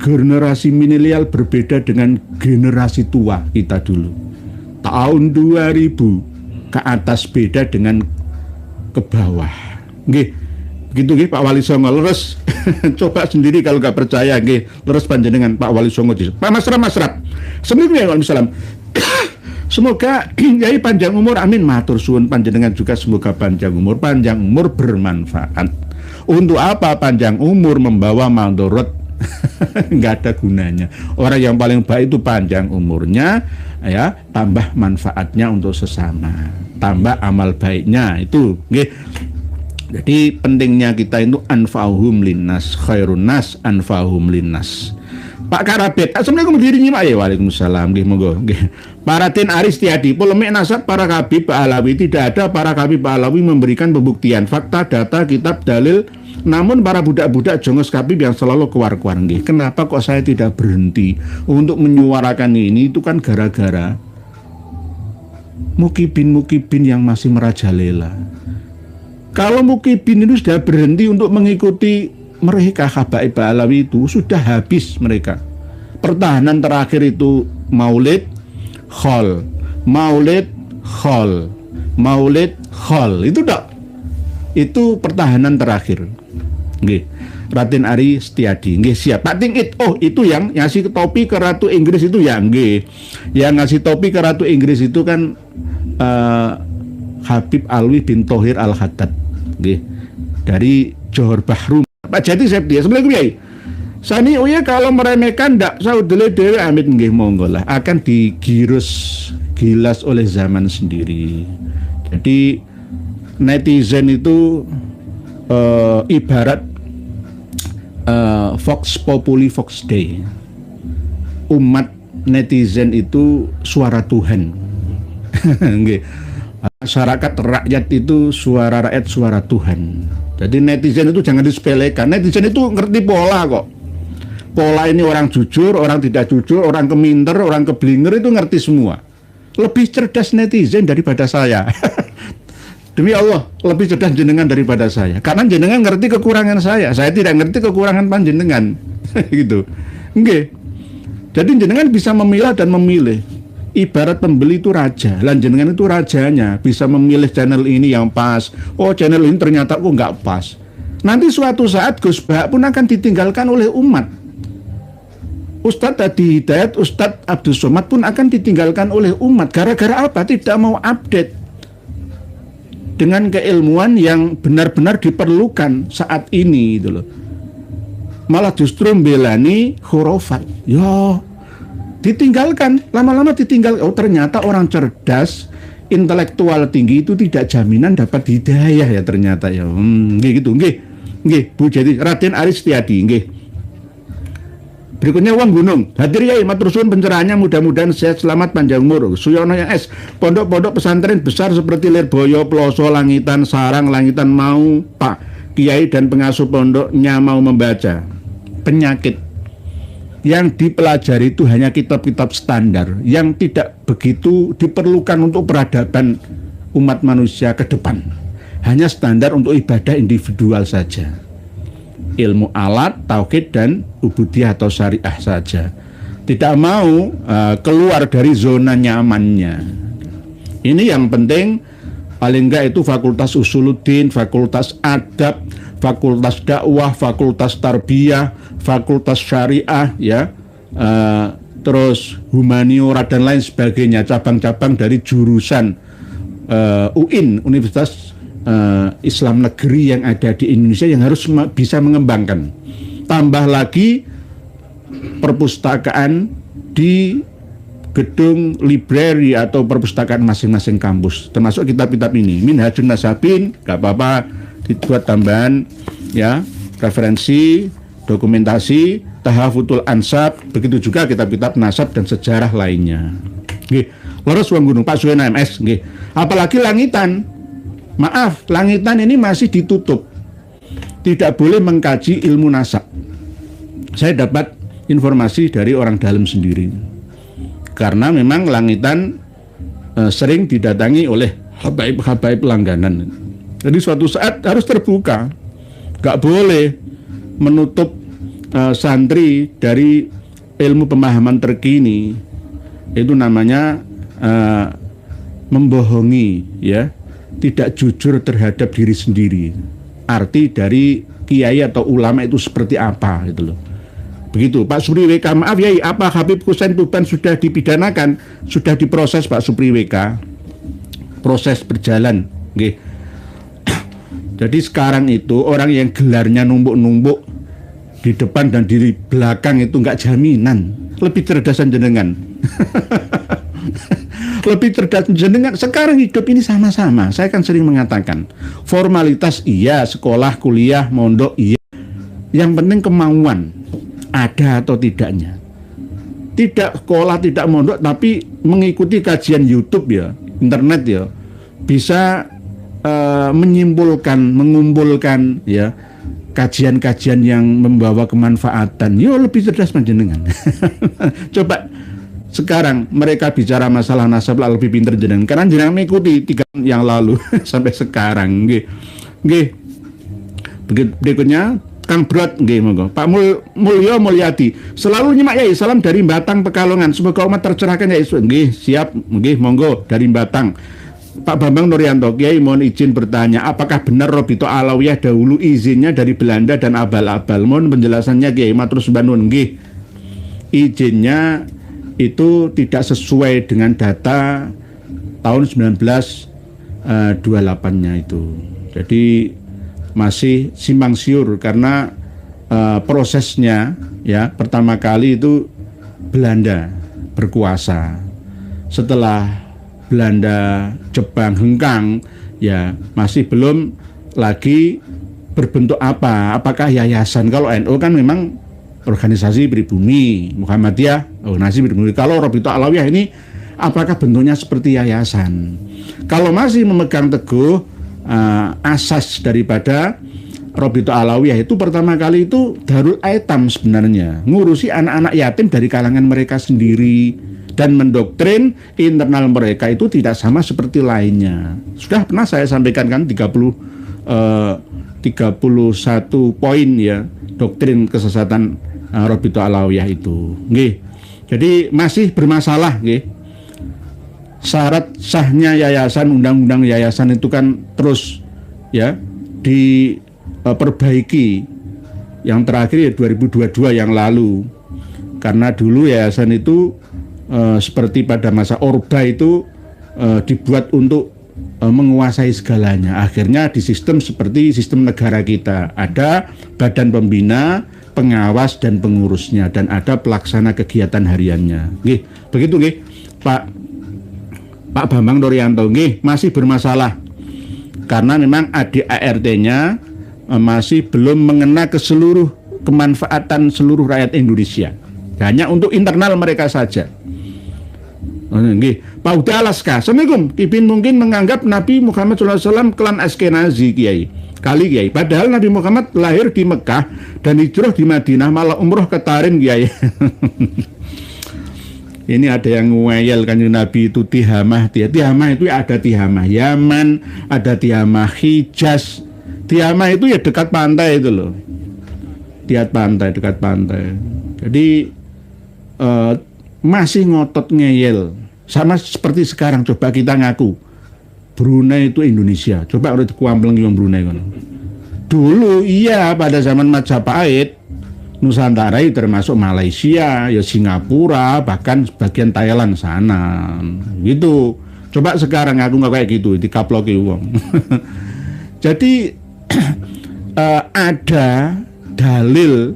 generasi milenial berbeda dengan generasi tua kita dulu. Tahun 2000 ke atas beda dengan ke bawah. Nggih, begitu nggih Pak Wali Songo, leres. Coba sendiri kalau nggak percaya nggih, leres panjenengan Pak Wali Songo. Pak Masrap. Assalamualaikum. Semoga Yai panjang umur, amin. Matur suwun panjenengan juga semoga panjang umur bermanfaat. Untuk apa panjang umur membawa mandorot? Nggak ada gunanya. Orang yang paling baik itu panjang umurnya, ya, tambah manfaatnya untuk sesama, tambah amal baiknya itu. Nggih. Jadi pentingnya kita itu anfa'uhum linnas, khairun nas anfa'uhum linnas. Pak Karabet, assalamualaikum dirinya Pak. Ya, waalaikumsalam. Nggih, monggo. Nggih. Paratin Aristiadi, polemik nasab para Habib Alawi, tidak ada para Habib Alawi memberikan pembuktian fakta, data, kitab, dalil. Namun para budak-budak jongos Habib yang selalu keluar-keluar. Nggih. Kenapa kok saya tidak berhenti untuk menyuarakan ini? Itu kan gara-gara mukibin yang masih merajalela. Kalau mukibin itu sudah berhenti untuk mengikuti mereka Habaib Alawi itu, sudah habis mereka. Pertahanan terakhir itu maulid khol, itu tak? Itu pertahanan terakhir. Nggih. Raden Ari Setiadi, nggih, siap. Pak Tingit, oh itu yang ngasih topi ke Ratu Inggris itu ya, nggih. Yang ngasih topi ke Ratu Inggris itu kan Habib Alwi bin Thohir Al-Haddad, nggih, dari Johor Bahru. Pak Jati Septi, assalamualaikum Yai. Sani oh ya kalau meremehkan ndak saudele dewe amit, nggih, monggo lah, akan gilas oleh zaman sendiri. Jadi netizen itu ibarat Vox Populi Vox Dei. Umat netizen itu suara Tuhan. Nggih. Masyarakat rakyat itu suara rakyat, suara Tuhan. Jadi netizen itu jangan disepelekan. Netizen itu ngerti pola kok. Pola ini orang jujur, orang tidak jujur, orang keminter, orang keblinger itu ngerti semua. Lebih cerdas netizen daripada saya. Demi Allah, lebih cerdas jenengan daripada saya. Karena jenengan ngerti kekurangan saya tidak ngerti kekurangan panjenengan. Gitu. Nggih. Jadi jenengan bisa memilah dan memilih. Ibarat pembeli itu raja, lan jenengan itu rajanya, bisa memilih channel ini yang pas. Oh, channel ini ternyata kok nggak pas. Nanti suatu saat Gus Bah pun akan ditinggalkan oleh umat. Ustadz Adi Hidayat, Ustadz Abdul Somad pun akan ditinggalkan oleh umat. Gara-gara apa? Tidak mau update dengan keilmuan yang benar-benar diperlukan saat ini, gitu loh. Malah justru membelani khurafat. Yo, ditinggalkan, lama-lama ditinggal. Oh, ternyata orang cerdas, intelektual tinggi itu tidak jaminan dapat hidayah ya ternyata ya. Nggih gitu, nggih. Nggih, Bu Jati, Raden Ari Setiadi, nggih. Berikutnya Wong Gunung. Hadir Yai, matur suwun pencerahannya, mudah-mudahan sehat selamat panjang umur. Suyono yang S. Pondok-pondok pesantren besar seperti Lirboyo, Ploso, Langitan, Sarang, Langitan mau Pak Kiai dan pengasuh pondoknya mau membaca. Penyakit yang dipelajari itu hanya kitab-kitab standar yang tidak begitu diperlukan untuk peradaban umat manusia ke depan. Hanya standar untuk ibadah individual saja. Ilmu alat, tauhid dan ubudiyah atau syariah saja. Tidak mau keluar dari zona nyamannya. Ini yang penting, paling enggak itu fakultas usuluddin, fakultas adab, fakultas dakwah, fakultas tarbiyah, fakultas syariah, ya, terus humaniora dan lain sebagainya, cabang-cabang dari jurusan UIN, Universitas Islam Negeri yang ada di Indonesia yang harus bisa mengembangkan. Tambah lagi perpustakaan di gedung library atau perpustakaan masing-masing kampus, termasuk kitab-kitab ini. Minhajun Nasabin, gak apa-apa dibuat tambahan, ya, referensi, dokumentasi, Tahafutul Ansab, begitu juga kitab-kitab nasab dan sejarah lainnya. Nggih, leres Wong Gunung, Pak Suwena MS, nggih. Apalagi Langitan. Maaf, Langitan ini masih ditutup. Tidak boleh mengkaji ilmu nasab. Saya dapat informasi dari orang dalam sendiri. Karena memang Langitan sering didatangi oleh habaib-habaib langganan. Jadi suatu saat harus terbuka. Gak boleh menutup santri dari ilmu pemahaman terkini itu namanya membohongi, ya, tidak jujur terhadap diri sendiri. Arti dari kiai atau ulama itu seperti apa gitu loh. Begitu Pak Supri WK. Maaf ya, apa Habib Hussein Tuban sudah dipidanakan? Sudah diproses Pak Supri WK. Proses berjalan. Nggih. Jadi sekarang itu orang yang gelarnya numpuk-numpuk di depan dan di belakang itu nggak jaminan. Lebih cerdasan jenengan. Lebih cerdas jenengan. Sekarang hidup ini sama-sama. Saya kan sering mengatakan formalitas iya, sekolah, kuliah, mondok iya. Yang penting kemauan ada atau tidaknya. Tidak sekolah, tidak mondok, tapi mengikuti kajian YouTube ya, internet ya, bisa menyimpulkan, mengumpulkan ya kajian-kajian yang membawa kemanfaatan. Yo lebih cerdas panjenengan. Coba sekarang mereka bicara masalah nasab lebih pinter jenengan, karena jenengan mengikuti 3 tahun yang lalu sampai sekarang. Nggih. Nggih. Berikutnya Kang Brot, nggih monggo. Pak Mulyo Mulyadi, selalu nyimak Yai, salam dari Batang Pekalongan. Semoga umat tercerahkan Yai. Nggih, siap. Nggih, monggo dari Batang. Pak Bambang Nuryanto, Kiai mohon izin bertanya, apakah benar Robito Alawiyah dahulu izinnya dari Belanda dan abal-abal? Mohon penjelasannya Kiai, matur sembah nuwun. Nggih. Izinnya itu tidak sesuai dengan data tahun 1928-nya itu. Jadi masih simpang siur karena prosesnya ya pertama kali itu Belanda berkuasa. Setelah Belanda, Jepang hengkang ya masih belum lagi berbentuk apa, apakah yayasan. Kalau NU kan memang organisasi pribumi, Muhammadiyah organisasi pribumi. Kalau Robito Alawiyah ini apakah bentuknya seperti yayasan? Kalau masih memegang teguh asas daripada Robito Alawiyah itu pertama kali itu Darul Aitam sebenarnya, ngurusi anak-anak yatim dari kalangan mereka sendiri dan mendoktrin internal mereka itu tidak sama seperti lainnya. Sudah pernah saya sampaikan kan 31 poin ya doktrin kesesatan Robito Alawiyah itu. Nggih. Jadi masih bermasalah nggih. Syarat sahnya yayasan, undang-undang yayasan itu kan terus ya diperbaiki. Yang terakhir ya 2022 yang lalu. Karena dulu yayasan itu seperti pada masa Orba itu dibuat untuk menguasai segalanya. Akhirnya di sistem seperti sistem negara kita, ada badan pembina, pengawas dan pengurusnya, dan ada pelaksana kegiatan hariannya. Nggih, begitu nggih, Pak Bambang Nuryanto. Nggih, masih bermasalah karena memang ADART-nya masih belum mengena ke seluruh kemanfaatan seluruh rakyat Indonesia. Hanya untuk internal mereka saja. Nggih, Pak Uda Alaska. Assalamualaikum. Kipin mungkin menganggap Nabi Muhammad SAW klan Askenazi Kiai. Kali Kiai. Padahal Nabi Muhammad lahir di Mekah dan hijrah di Madinah, malah umroh ke Tarim Kiai. Ini ada yang ngeyel kan Nabi itu Tihamah. Tihamah itu ada Tihamah Yaman, ada Tihamah Hijaz. Tihamah itu ya dekat pantai itu loh. Dekat pantai. Jadi masih ngotot ngeyel. Sama seperti sekarang, coba kita ngaku Brunei itu Indonesia. Coba udah kuampleng yang Brunei kan. Dulu iya pada zaman Majapahit Nusantara itu termasuk Malaysia, ya Singapura, bahkan sebagian Thailand sana. Gitu. Coba sekarang ngaku nggak kayak gitu, dikaploki uang. Jadi ada dalil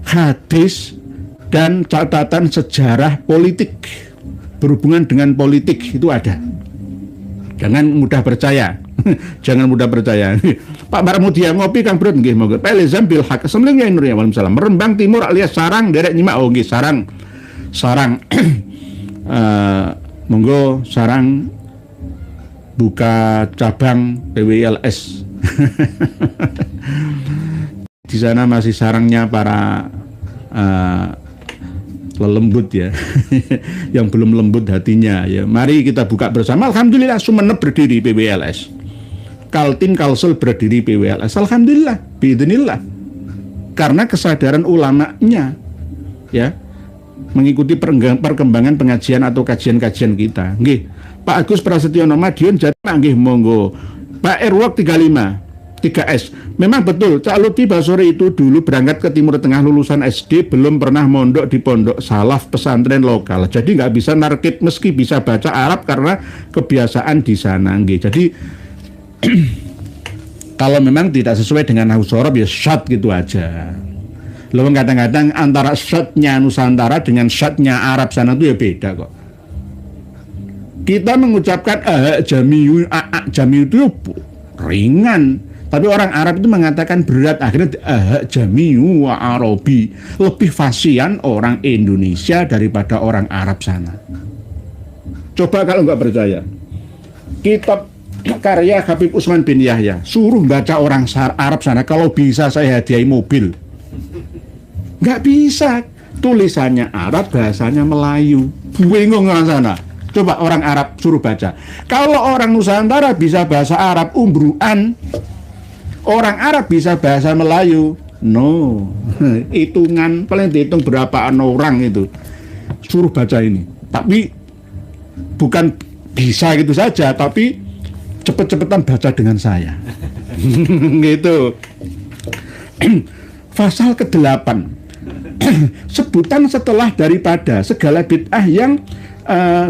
hadis dan catatan sejarah politik berhubungan dengan politik itu ada. Jangan mudah percaya. Jangan mudah percaya. Pak Baramudia ngopi Kang Brot nggih monggo. Pelezam bil haq. Assalamualaikum warahmatullahi wabarakatuh. Merembang Timur alias Sarang derek nyimak nggih Sarang. Monggo Sarang buka cabang PWLS. Di sana masih sarangnya para lembut ya. Yang belum lembut hatinya ya. Mari kita buka bersama. Alhamdulillah Sumeneb berdiri PWLS. Kaltim Kalsel berdiri PWLS. Alhamdulillah, biidznillah. karena kesadaran ulamanya, ya, mengikuti perkembangan pengajian atau kajian-kajian kita. Nggih, Pak Agus Prasetyo Madiun Jatma, nggih monggo. Pak Erwok 35 3S. Memang betul, Cak Lutfi Basori itu dulu berangkat ke Timur Tengah lulusan SD, belum pernah mondok di pondok salaf pesantren lokal. Jadi nggak bisa narkib meski bisa baca Arab karena kebiasaan di sana. Nggih. Jadi kalau memang tidak sesuai dengan nahwu shorof ya syad gitu aja. Loh, kadang-kadang antara syadnya Nusantara dengan syadnya Arab sana itu ya beda kok. Kita mengucapkan jamiu itu ringan, tapi orang Arab itu mengatakan berat, akhirnya jamiu wa arabi. Lebih fasihan orang Indonesia daripada orang Arab sana. Coba kalau nggak percaya, kitab karya Habib Utsman bin Yahya, suruh baca orang Arab sana, kalau bisa saya hadiahi mobil. Nggak bisa, tulisannya Arab, bahasanya Melayu, bingung orang sana. Coba orang Arab suruh baca. Kalau orang Nusantara bisa bahasa Arab umbruan, orang Arab bisa bahasa Melayu, no. Hitungan paling dihitung berapaan orang itu, suruh baca ini. Tapi bukan bisa gitu saja, tapi cepet-cepetan baca dengan saya. Gitu. Pasal ke-8. Sebutan setelah daripada segala bid'ah yang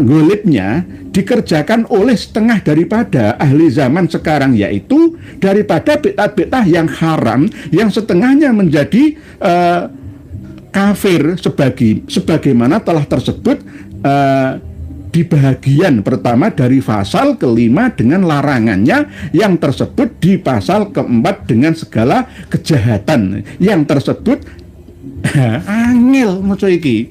golibnya dikerjakan oleh setengah daripada ahli zaman sekarang, yaitu daripada bid'ah-bid'ah yang haram yang setengahnya menjadi kafir sebagaimana telah tersebut di bahagian pertama dari pasal ke-5 dengan larangannya yang tersebut di pasal ke-4 dengan segala kejahatan yang tersebut. Angel maca iki.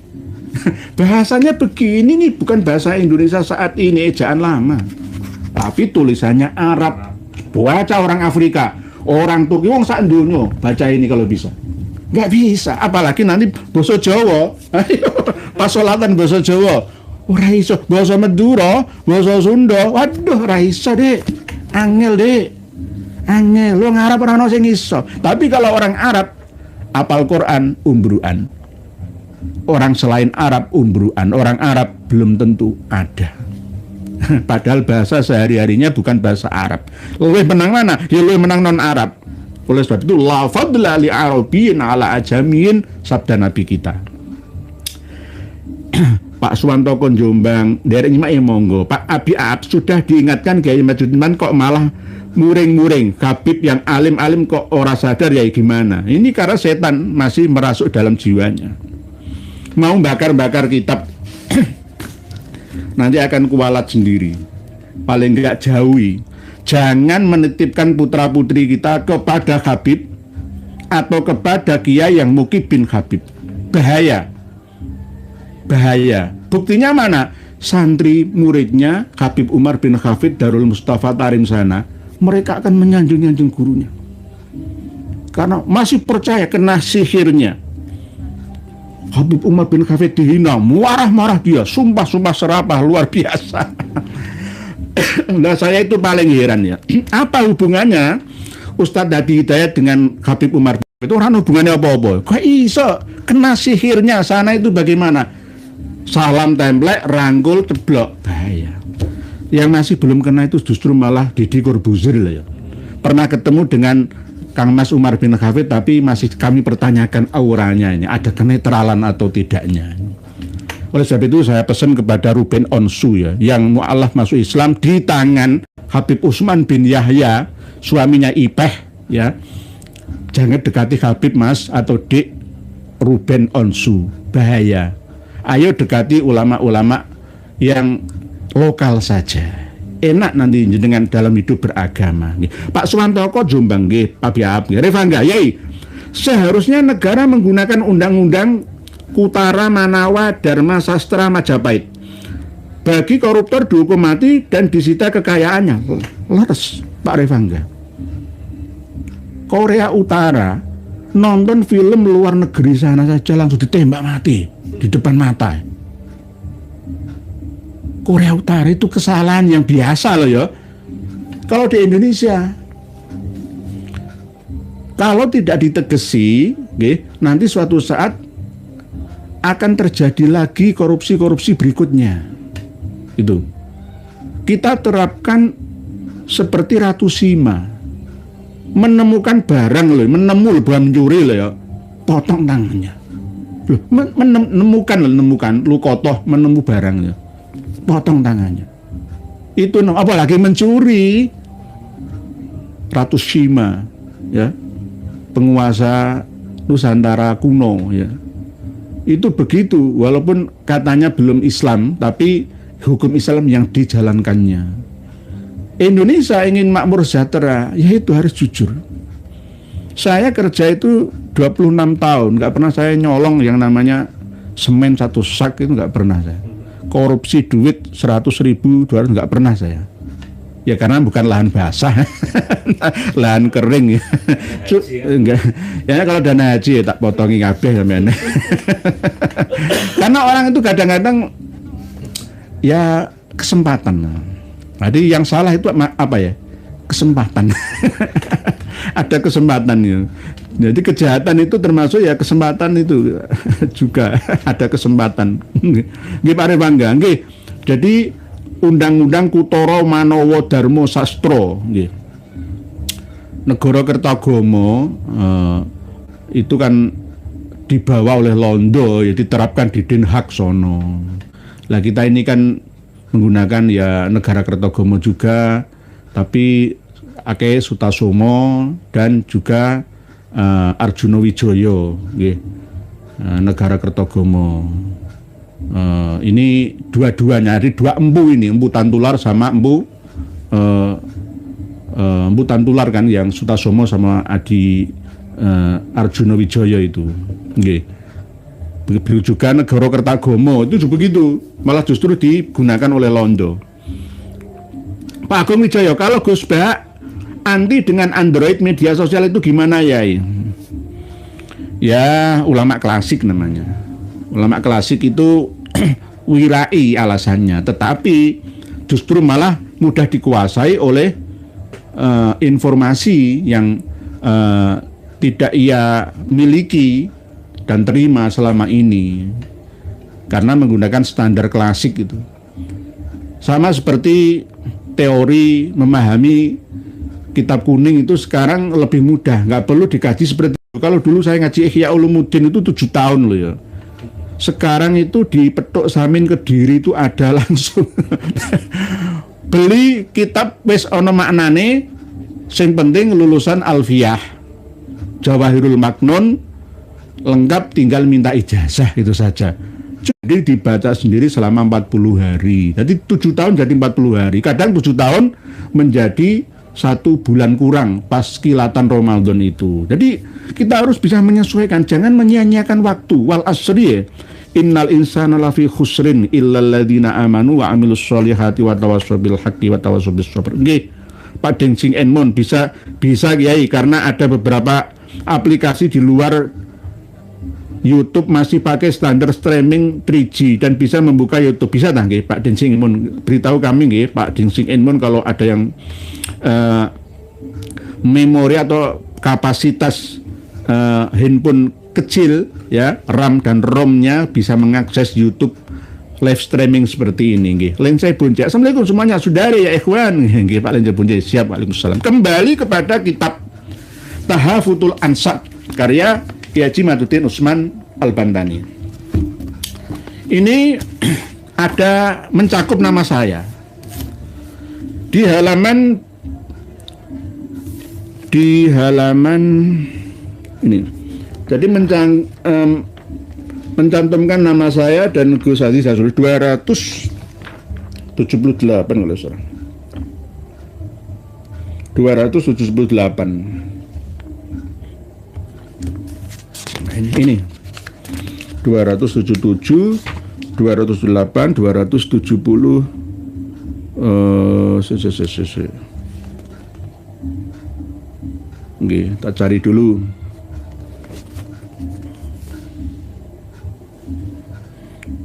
Bahasanya begini nih, bukan bahasa Indonesia saat ini, ejaan lama, tapi tulisannya Arab. Baca orang Afrika, orang Turki, wong sak donya baca ini kalau bisa. Nggak bisa, apalagi nanti basa Jawa. Pas sholatan basa Jawa ora iso, basa Madura, basa Sunda, waduh ora iso, Dek. Angel, Dek. Angel, lu Arab ora ono sing iso. Tapi kalau orang Arab apal Quran umbruan. Orang selain Arab umbruan, orang Arab belum tentu ada. Padahal bahasa sehari-harinya bukan bahasa Arab. Lebih menang mana? Ya lebih menang non-Arab. Oleh sebab itu la fadla li arabiyyin ala ajamiyin, sabda Nabi kita. Pak Suwantoko Jombang, derek nyimak ya monggo. Pak Abi Ab sudah diingatkan Kiai Majudiman kok malah muring-muring. Habib yang alim-alim kok ora sadar, ya gimana? Ini karena setan masih merasuk dalam jiwanya. Mau bakar-bakar kitab nanti akan kualat sendiri. Paling enggak jauhi. Jangan menitipkan putra-putri kita kepada Habib atau kepada kiai yang mukib bin Habib. Bahaya. Bahaya. Buktinya mana? Santri muridnya Habib Umar bin Hafid Darul Mustafa Tarim sana, mereka akan menyanjung-nyanjung gurunya karena masih percaya kena sihirnya. Habib Umar bin Hafid dihina, marah-marah dia, sumpah-sumpah serapah luar biasa. Nah, saya itu paling heran ya. Apa hubungannya Ustadz Hadi Hidayat dengan Habib Umar bin Hafid? Itu orang hubungannya apa-apa? Kok iso kena sihirnya sana itu bagaimana? Salam templek, rangkul, ceblok, bahaya. Yang masih belum kena itu justru malah Deddy Corbuzier lah ya. Pernah ketemu dengan Kang Mas Umar bin Hafid, tapi masih kami pertanyakan auranya ini, ada kenetralan atau tidaknya. Oleh sebab itu saya pesan kepada Ruben Onsu ya, yang mu'alaf masuk Islam di tangan Habib Utsman bin Yahya, suaminya Ipeh ya. Jangan dekati Habib Mas atau Dik Ruben Onsu, bahaya. Ayo dekati ulama-ulama yang lokal saja. Enak nanti dengan dalam hidup beragama. Pak Suwantoko Jombang, Pak Biab, Revangga, yai. Seharusnya negara menggunakan undang-undang Kutara Manawa Dharma Sastra Majapahit. Bagi koruptor dihukum mati dan disita kekayaannya. Leres, Pak Revangga. Korea Utara nonton film luar negeri sana saja langsung ditembak mati di depan mata. Korea Utara itu kesalahan yang biasa loh ya. Kalau di Indonesia, kalau tidak ditegesi nanti suatu saat akan terjadi lagi korupsi-korupsi berikutnya. Itu kita terapkan seperti Ratu Sima, menemukan barang loh, bukan mencuri loh ya, potong tangannya. Loh, menemukan Lukotoh menemu barangnya, potong tangannya. Itu apalagi mencuri. Ratu Sima, ya, penguasa Nusantara kuno, ya. Itu begitu, walaupun katanya belum Islam, tapi hukum Islam yang dijalankannya. Indonesia ingin makmur sejahtera, ya itu harus jujur. Saya kerja itu 26 tahun, nggak pernah saya nyolong yang namanya semen 1 sak, itu nggak pernah saya. Korupsi duit 100.000, 200, nggak pernah saya. Ya karena bukan lahan basah, lahan kering ya. Enggak. Ya kalau dana haji ya tak potongi kabeh sampean. Karena orang itu kadang-kadang ya kesempatan. Jadi yang salah itu apa ya? Kesempatan. Ada kesempatan ya. Jadi kejahatan itu termasuk ya kesempatan itu juga ada kesempatan. Nggih Pak Rewangga, nggih. Jadi Undang-Undang Kutoro Manowo Darmo Sastro, nggih. Negara Kertagama itu kan dibawa oleh Londo, ya diterapkan di Den Haag sono. Lah kita ini kan menggunakan ya negara Kertagama juga, tapi Ake Sutasomo dan juga Arjuna Wijaya, nggih. Negara Kertagama. Ini dua-duanya, jadi dua empu ini, empu Tantular sama empu Tantular kan, yang Sutasomo sama Adi Arjuna Wijaya itu, nggih. Begitu juga negara Kertagama itu juga begitu, malah justru digunakan oleh Londo. Pak Agung Wijaya, kalau Gus Bak anti dengan Android media sosial itu gimana ya? Ya ulama klasik namanya. Ulama klasik itu wirai alasannya, tetapi justru malah mudah dikuasai oleh informasi yang tidak ia miliki dan terima selama ini karena menggunakan standar klasik itu. Sama seperti teori memahami kitab kuning itu sekarang lebih mudah, nggak perlu dikaji seperti itu. Kalau dulu saya ngaji Ihya Ulumuddin itu 7 tahun loh ya. Sekarang itu di Petuk Samin Kediri itu ada langsung. Beli kitab wis ono maknane, sing penting lulusan Alfiyah, Jawahirul Maknun, lengkap tinggal minta ijazah itu saja. Jadi dibaca sendiri selama 40 hari. Jadi 7 tahun jadi 40 hari. Kadang 7 tahun menjadi 1 bulan kurang pas kilatan Ramadan itu. Jadi kita harus bisa menyesuaikan, jangan menyia-nyiakan waktu. Wal asri, innal insana lafi khusrin illal ladzina amanu wa amilus solihati wa tawassaw bil haqqi wa tawassaw bis sabr. Nggih, Pak Deng Sing Enmon bisa Kiai, karena ada beberapa aplikasi di luar YouTube masih pakai standar streaming 3G dan bisa membuka YouTube. Bisa tak nggih Pak Deng Sing Enmon? Beritahu kami nggih Pak Deng Sing Enmon kalau ada yang memori atau kapasitas handphone kecil ya, RAM dan ROM-nya bisa mengakses YouTube live streaming seperti ini nggih. Lensai Bunja. Assalamualaikum semuanya, saudara ya ikhwan. Nggih Pak Lensai Bunja, siap. Waalaikumsalam. Kembali kepada kitab Tahafutul Ansab karya Kiai Haji Maduddin Utsman Al-Bantani. Ini ada mencakup nama saya. Di halaman ini. Jadi mencantumkan nama saya dan Gus Hadi Sasuli 278 kalau salah. 278. Ini 277, 208, 270. Nggih, tak cari dulu.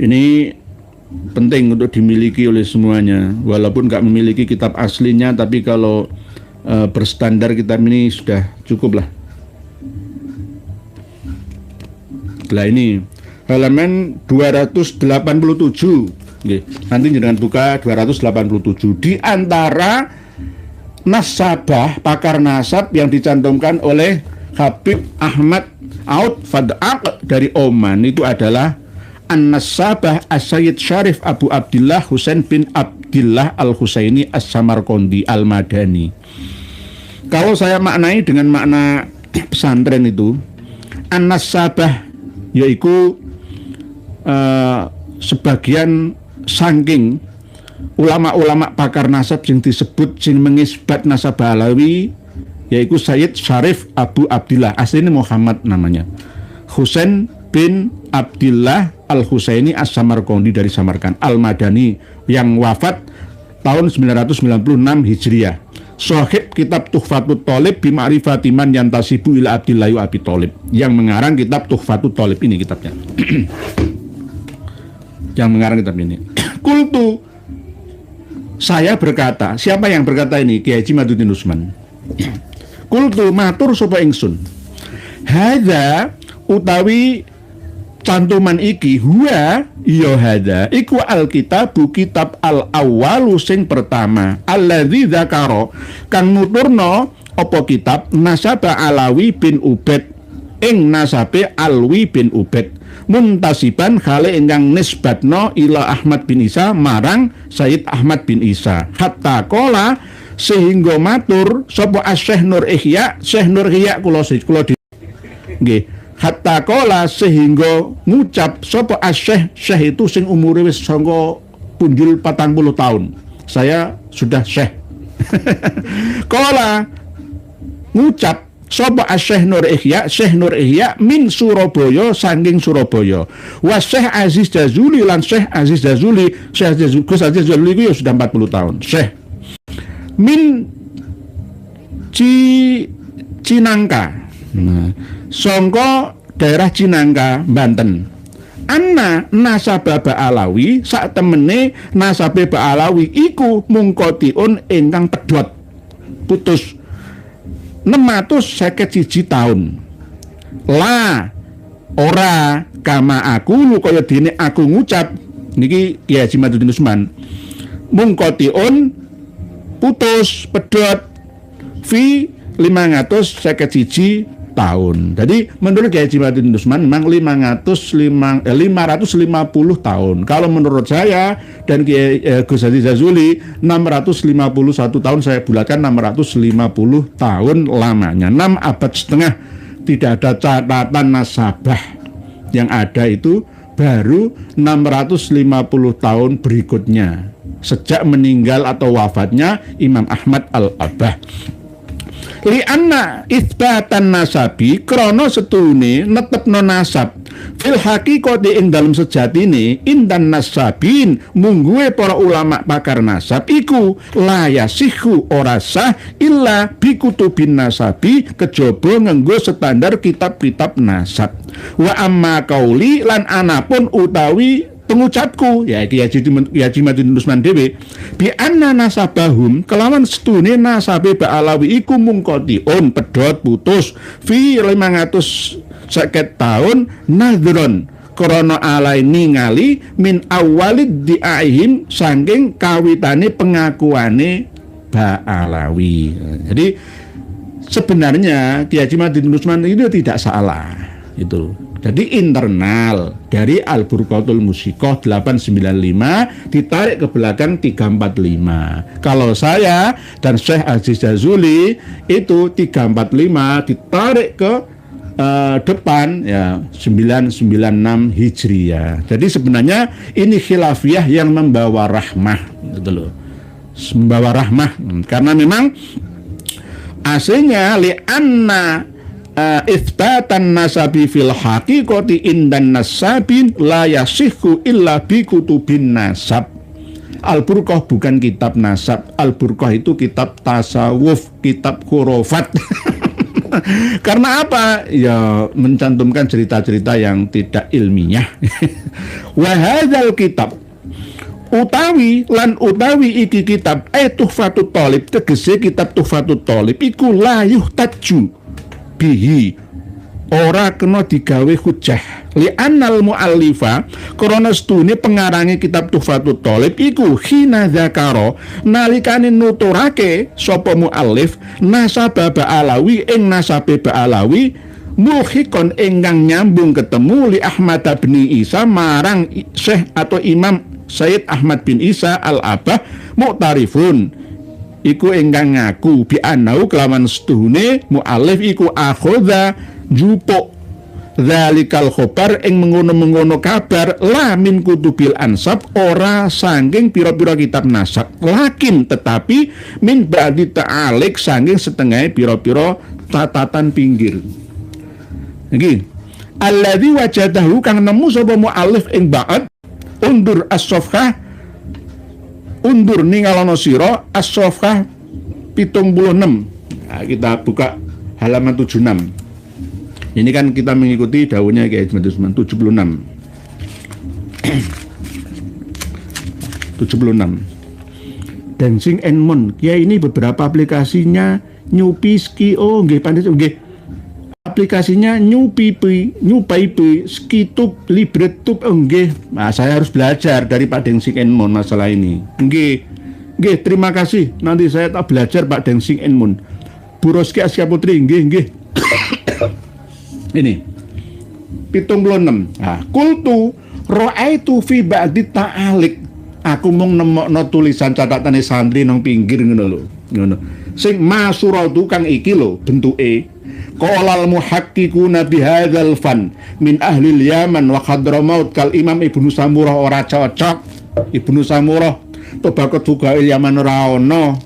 Ini penting untuk dimiliki oleh semuanya, walaupun nggak memiliki kitab aslinya, tapi kalau berstandar kitab ini sudah cukup lah. Lah ini halaman 287. Nggih, nanti jenengan buka 287. Di antara nasabah pakar nasab yang dicantumkan oleh Habib Ahmad Aud Fad'aq dari Oman itu adalah An-Nasabah As-Sayyid Syarif Abu Abdillah Husain bin Abdillah Al-Husaini As-Samarqandi Al-Madani. Kalau saya maknai dengan makna pesantren itu, An-Nasabah yaitu sebagian saking ulama-ulama pakar nasab yang disebut sing mengisbat nasabah Alawi yaitu Sayyid Syarif Abu Abdillah, aslinya Muhammad namanya, Husain bin Abdillah Al-Husaini As-Samarqandi dari Samarkand Al-Madani yang wafat tahun 996 Hijriah. Sahib kitab Tuhfatut Thalib bi ma'rifati man yantasibu ila Abdillahi Abi Thalib, yang mengarang kitab Tuhfatut Thalib ini kitabnya. Yang mengarang kitab ini. Kultu, saya berkata, siapa yang berkata ini? Kiai Haji Maduddin Usman. Kultu matur sapa ingsun. Hadza utawi cantuman iki huwa ya hadza iku alkitabu kitab al awwalu sing pertama alladzi dzakara kang nuturna apa kitab nasaba Alawi bin Ubaid ing nasabe Alwi bin Ubaid muntasiban khale ingkang nisbatna ila Ahmad bin Isa marang Sayyid Ahmad bin Isa hatta qala sehingga matur sapa Syekh Nur Ihya Syekh Nur Ihya kula nggih hatta kola sehingga ngucap sapa Syekh itu sing umure wis sangka punjul 40 tahun. Saya sudah Syekh. Kola ngucap sapa Syekh Nur Ihya min Surabaya saking Surabaya. Wa Syekh Aziz Jazuli lan Syekh Aziz Jazuli Gus Aziz Jazuli itu ya sudah 40 tahun. Syekh min Cinangka. Nah, sangka daerah Cinangka, Banten. Anna nasabah Alawi sak temene nasabe Alawi iku mungkotiun ingkang pedhot putus 651 tahun. La ora kama aku lu kaya dene aku ngucap niki Kiai Haji Maduddin Usman. Mungkotiun putus pedhot fi 551 tahun. Jadi menurut Kiai Haji Maduddin Usman memang 550 tahun. Kalau menurut saya dan Kiai Gus Aziz Jazuli 651 tahun, saya bulatkan 650 tahun lamanya. 6 abad setengah tidak ada catatan nasabah. Yang ada itu baru 650 tahun berikutnya sejak meninggal atau wafatnya Imam Ahmad Al-Abbah. Lianna itsbatan nasabi krana setune netepno nasab fil haqiqati ing dalem sejatine indan nasabin mungguhe para ulama pakar nasab iku la yasihu ora sah illa bi kutubin nasabi kejaba nganggo standar kitab-kitab nasab wa amma qauli lan anapun utawi pengucapku ya Kiai Haji Maduddin Usman dhewe bi anna nasabahum kelawan setune nasabe Alawi iku mungkotiun pedhot putus fi 550 tahun nadron krana alai ningali min awalid di'aihim saking kawitane pengakuane Alawi. Jadi sebenarnya Kiai Haji Maduddin Usman itu tidak salah itu. Jadi internal dari Al-Burqatul Musiqah 895 ditarik ke belakang 345. Kalau saya dan Syekh Aziz Jazuli itu 345 ditarik ke depan ya 996 Hijriah. Jadi sebenarnya ini khilafiyah yang membawa rahmah gitu loh. Membawa rahmah karena memang aslinya li'anna itsbatan nasabi fil haqiqati indan nasabin la yasihhu illa bi kutubin nasab. Al-Burqah bukan kitab nasab. Al-Burqah itu kitab tasawuf, kitab khurafat. Karena apa? Ya mencantumkan cerita-cerita yang tidak ilmiah. Wa hadzal kitab utawi iki kitab Tuhfatut Thalib tegese kitab Tuhfatut Thalib iku la yuhtaju bihi ora kena digawe hujjah Li'annal mu'allifa krana stune pengarange kitab Tuhfatut Thalib iku khina dzakara nalikane nuturake sapa mu'allif nasaba Ba'alawi ing nasabe Ba'alawi mulhikon ingkang nyambung ketemu li Ahmad bin Isa marang Syekh atau Imam Sayyid Ahmad bin Isa al-Abah mu'tarifun iku ingkang ngaku bi anau kelawan stune mu'allif iku akhadha jupuk zalikal khobar ing mengono-mengono kabar la min kutubil ansab ora saking pira-pira kitab nasab lakin tetapi min ba'di ta'alik saking setengah pira-pira catatan pinggir iki alladzi wajadahu kang nemu sapa muallif ing ba'd undur as-safhah undur ningalono sira as-safhah 76. Nah, kita buka halaman 76. Ini kan kita mengikuti daunnya Kiai Haji Usman 76. 76. Dancing and Moon. Ya ini beberapa aplikasinya Nyupiski. Oh nggih pandai nggih. Aplikasinya Nyupaipi, Skitub, Libretub. Oh nggih. Nah, saya harus belajar dari Pak Dancing and Moon masalah ini. Nggih. Nggih, terima kasih. Nanti saya tak belajar Pak Dancing and Moon. Bu Roski Askia Putri nggih nggih. Ini 76. Nah, kultu ra'aitu fi ba'di ta'alik. Aku mung nemokno tulisan catatane santri nang pinggir ngono lho. Ngono. Sing masuratu kang iki lho bentuke. Qalal muhaqqiquna bi hadzal fan min ahli Yaman wa Hadramaut kal Imam Ibnu Samurah ora cocok. Ibnu Samurah Tobaqat Fuqail Yaman ora ono.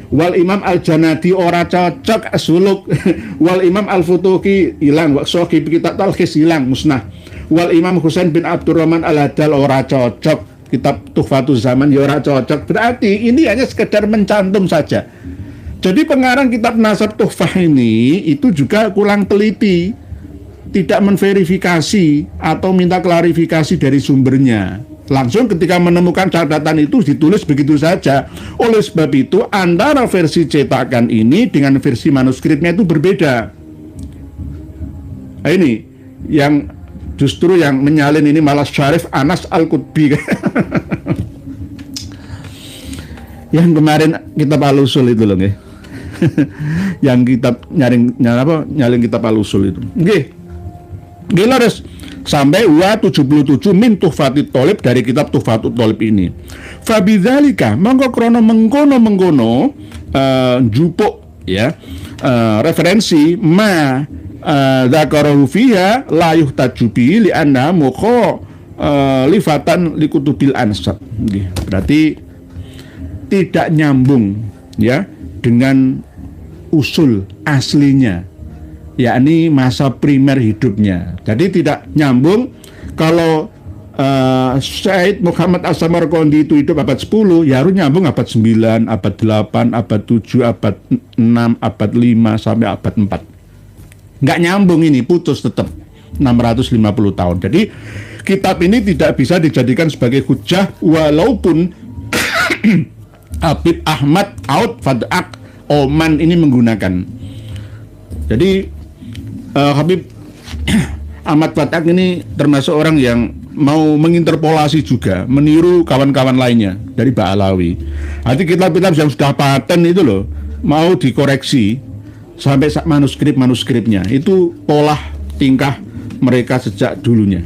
Wal Imam Al-Janati ora cocok suluk. Wal Imam Al-Futuhi hilang, wa Sohi kitab Talkhis hilang musnah. Wal Imam Husain bin Abdurrahman Al-Hadal ora cocok. Kitab Tuhfatuz Zaman ya ora cocok. Berarti ini hanya sekedar mencantum saja. Jadi pengarang kitab Nasab Tuhfah ini itu juga kurang teliti, tidak menverifikasi atau minta klarifikasi dari sumbernya. Langsung ketika menemukan catatan itu ditulis begitu saja. Oleh sebab itu antara versi cetakan ini dengan versi manuskripnya itu berbeda. Nah, ini yang justru yang menyalin ini malah Syarif Anas Al-Qutbi. Yang kemarin kitab Al-Usul itu loh, yang kitab nyalin kitab Al-Usul itu. Nggih. Nggih lares. Sampai wa 77 min Tuhfatut Thalib dari kitab Tuhfatut Thalib ini. Fabidzalika mongko krana mengkono jupuk ya referensi ma dzakarahu fiha la yuhtaju bi li anna lifatan likutubil ansab. Berarti tidak nyambung ya dengan usul aslinya, yakni masa primer hidupnya. Jadi tidak nyambung kalau Syed Muhammad As-Samarqandi itu hidup abad 10, ya harus nyambung abad 9, abad 8, abad 7, abad 6, abad 5 sampai abad 4. Nggak nyambung ini, putus tetap 650 tahun. Jadi kitab ini tidak bisa dijadikan sebagai hujjah walaupun Habib Ahmad Aud Fadak Oman ini menggunakan. Jadi Habib Ahmad Fatak ini termasuk orang yang mau menginterpolasi juga, meniru kawan-kawan lainnya dari Ba'alawi. Nanti kitab-kitab yang sudah paten itu loh, mau dikoreksi sampai manuskrip-manuskripnya. Itu pola tingkah mereka sejak dulunya.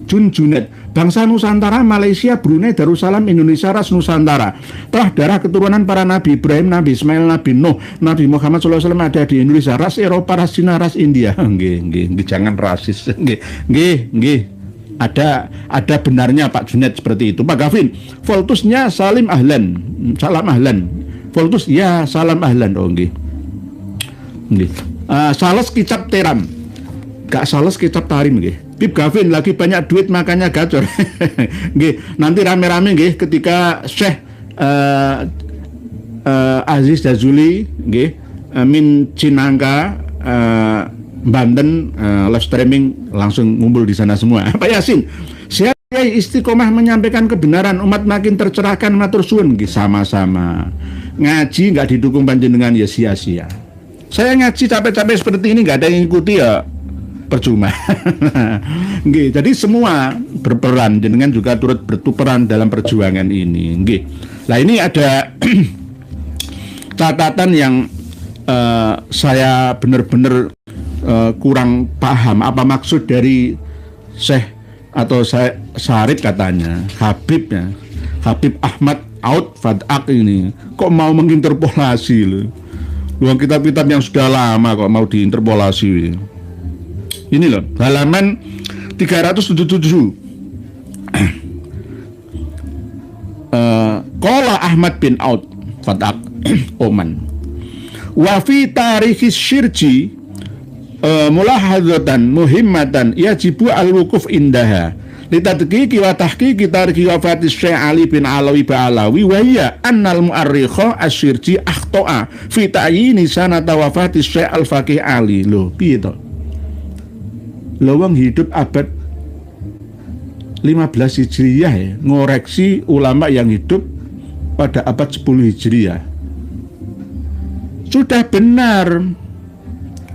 Jun Junet, bangsa Nusantara, Malaysia, Brunei, Darussalam, Indonesia, ras Nusantara. Telah darah keturunan para Nabi Ibrahim, Nabi Ismail, Nabi Nuh, Nabi Muhammad SAW ada di Indonesia. Ras Eropa, ras Cina, ras India. Nggih, jangan rasis. Nggih. Ada benarnya Pak Junet seperti itu. Pak Gavin, voltusnya salam ahlan. Voltus ya salam ahlan. Oh nggih. Sales kicap teram. Gak sales kicap tarim nggih. Bib Gavin lagi banyak duit makanya gacor. Nggih, nanti rame-rame nggih ketika Syekh Aziz Jazuli nggih min Cinangka Banten live streaming langsung ngumpul di sana semua. Pak Yasin, saya istiqomah menyampaikan kebenaran, umat makin tercerahkan, matur suwun nggih. Sama-sama. Ngaji nggak didukung panjenengan ya sia-sia. Saya ngaji capek-capek seperti ini nggak ada yang ngikuti ya percuma. Nggih, jadi semua berperan, jenengan juga turut berperan dalam perjuangan ini. Nggih. Nah, ini ada catatan yang saya benar-benar kurang paham apa maksud dari Syekh atau Syarif katanya, Habib Ahmad Aud Fadak ini kok mau menginterpolasi loh. Luang kitab-kitab yang sudah lama kok mau diinterpolasi. Ini loh, halaman 377. Qala Ahmad bin Aud Fadak Oman. Wa fi tarikhis syirji mulahadzatan muhimmatan yajibu al-wuquf indaha litadqiqi wa tahqiqi tarikhi wafati Syekh Ali bin Alawi Ba'alawi wa hiya annal mu'arrikha asyirji akhta'a fi ta'yini sanata wafati Syekh Al-Faqih Ali. Loh, piye to? Lho wong hidup abad 15 Hijriyah ya, ngoreksi ulama yang hidup pada abad 10 Hijriyah. Sudah benar,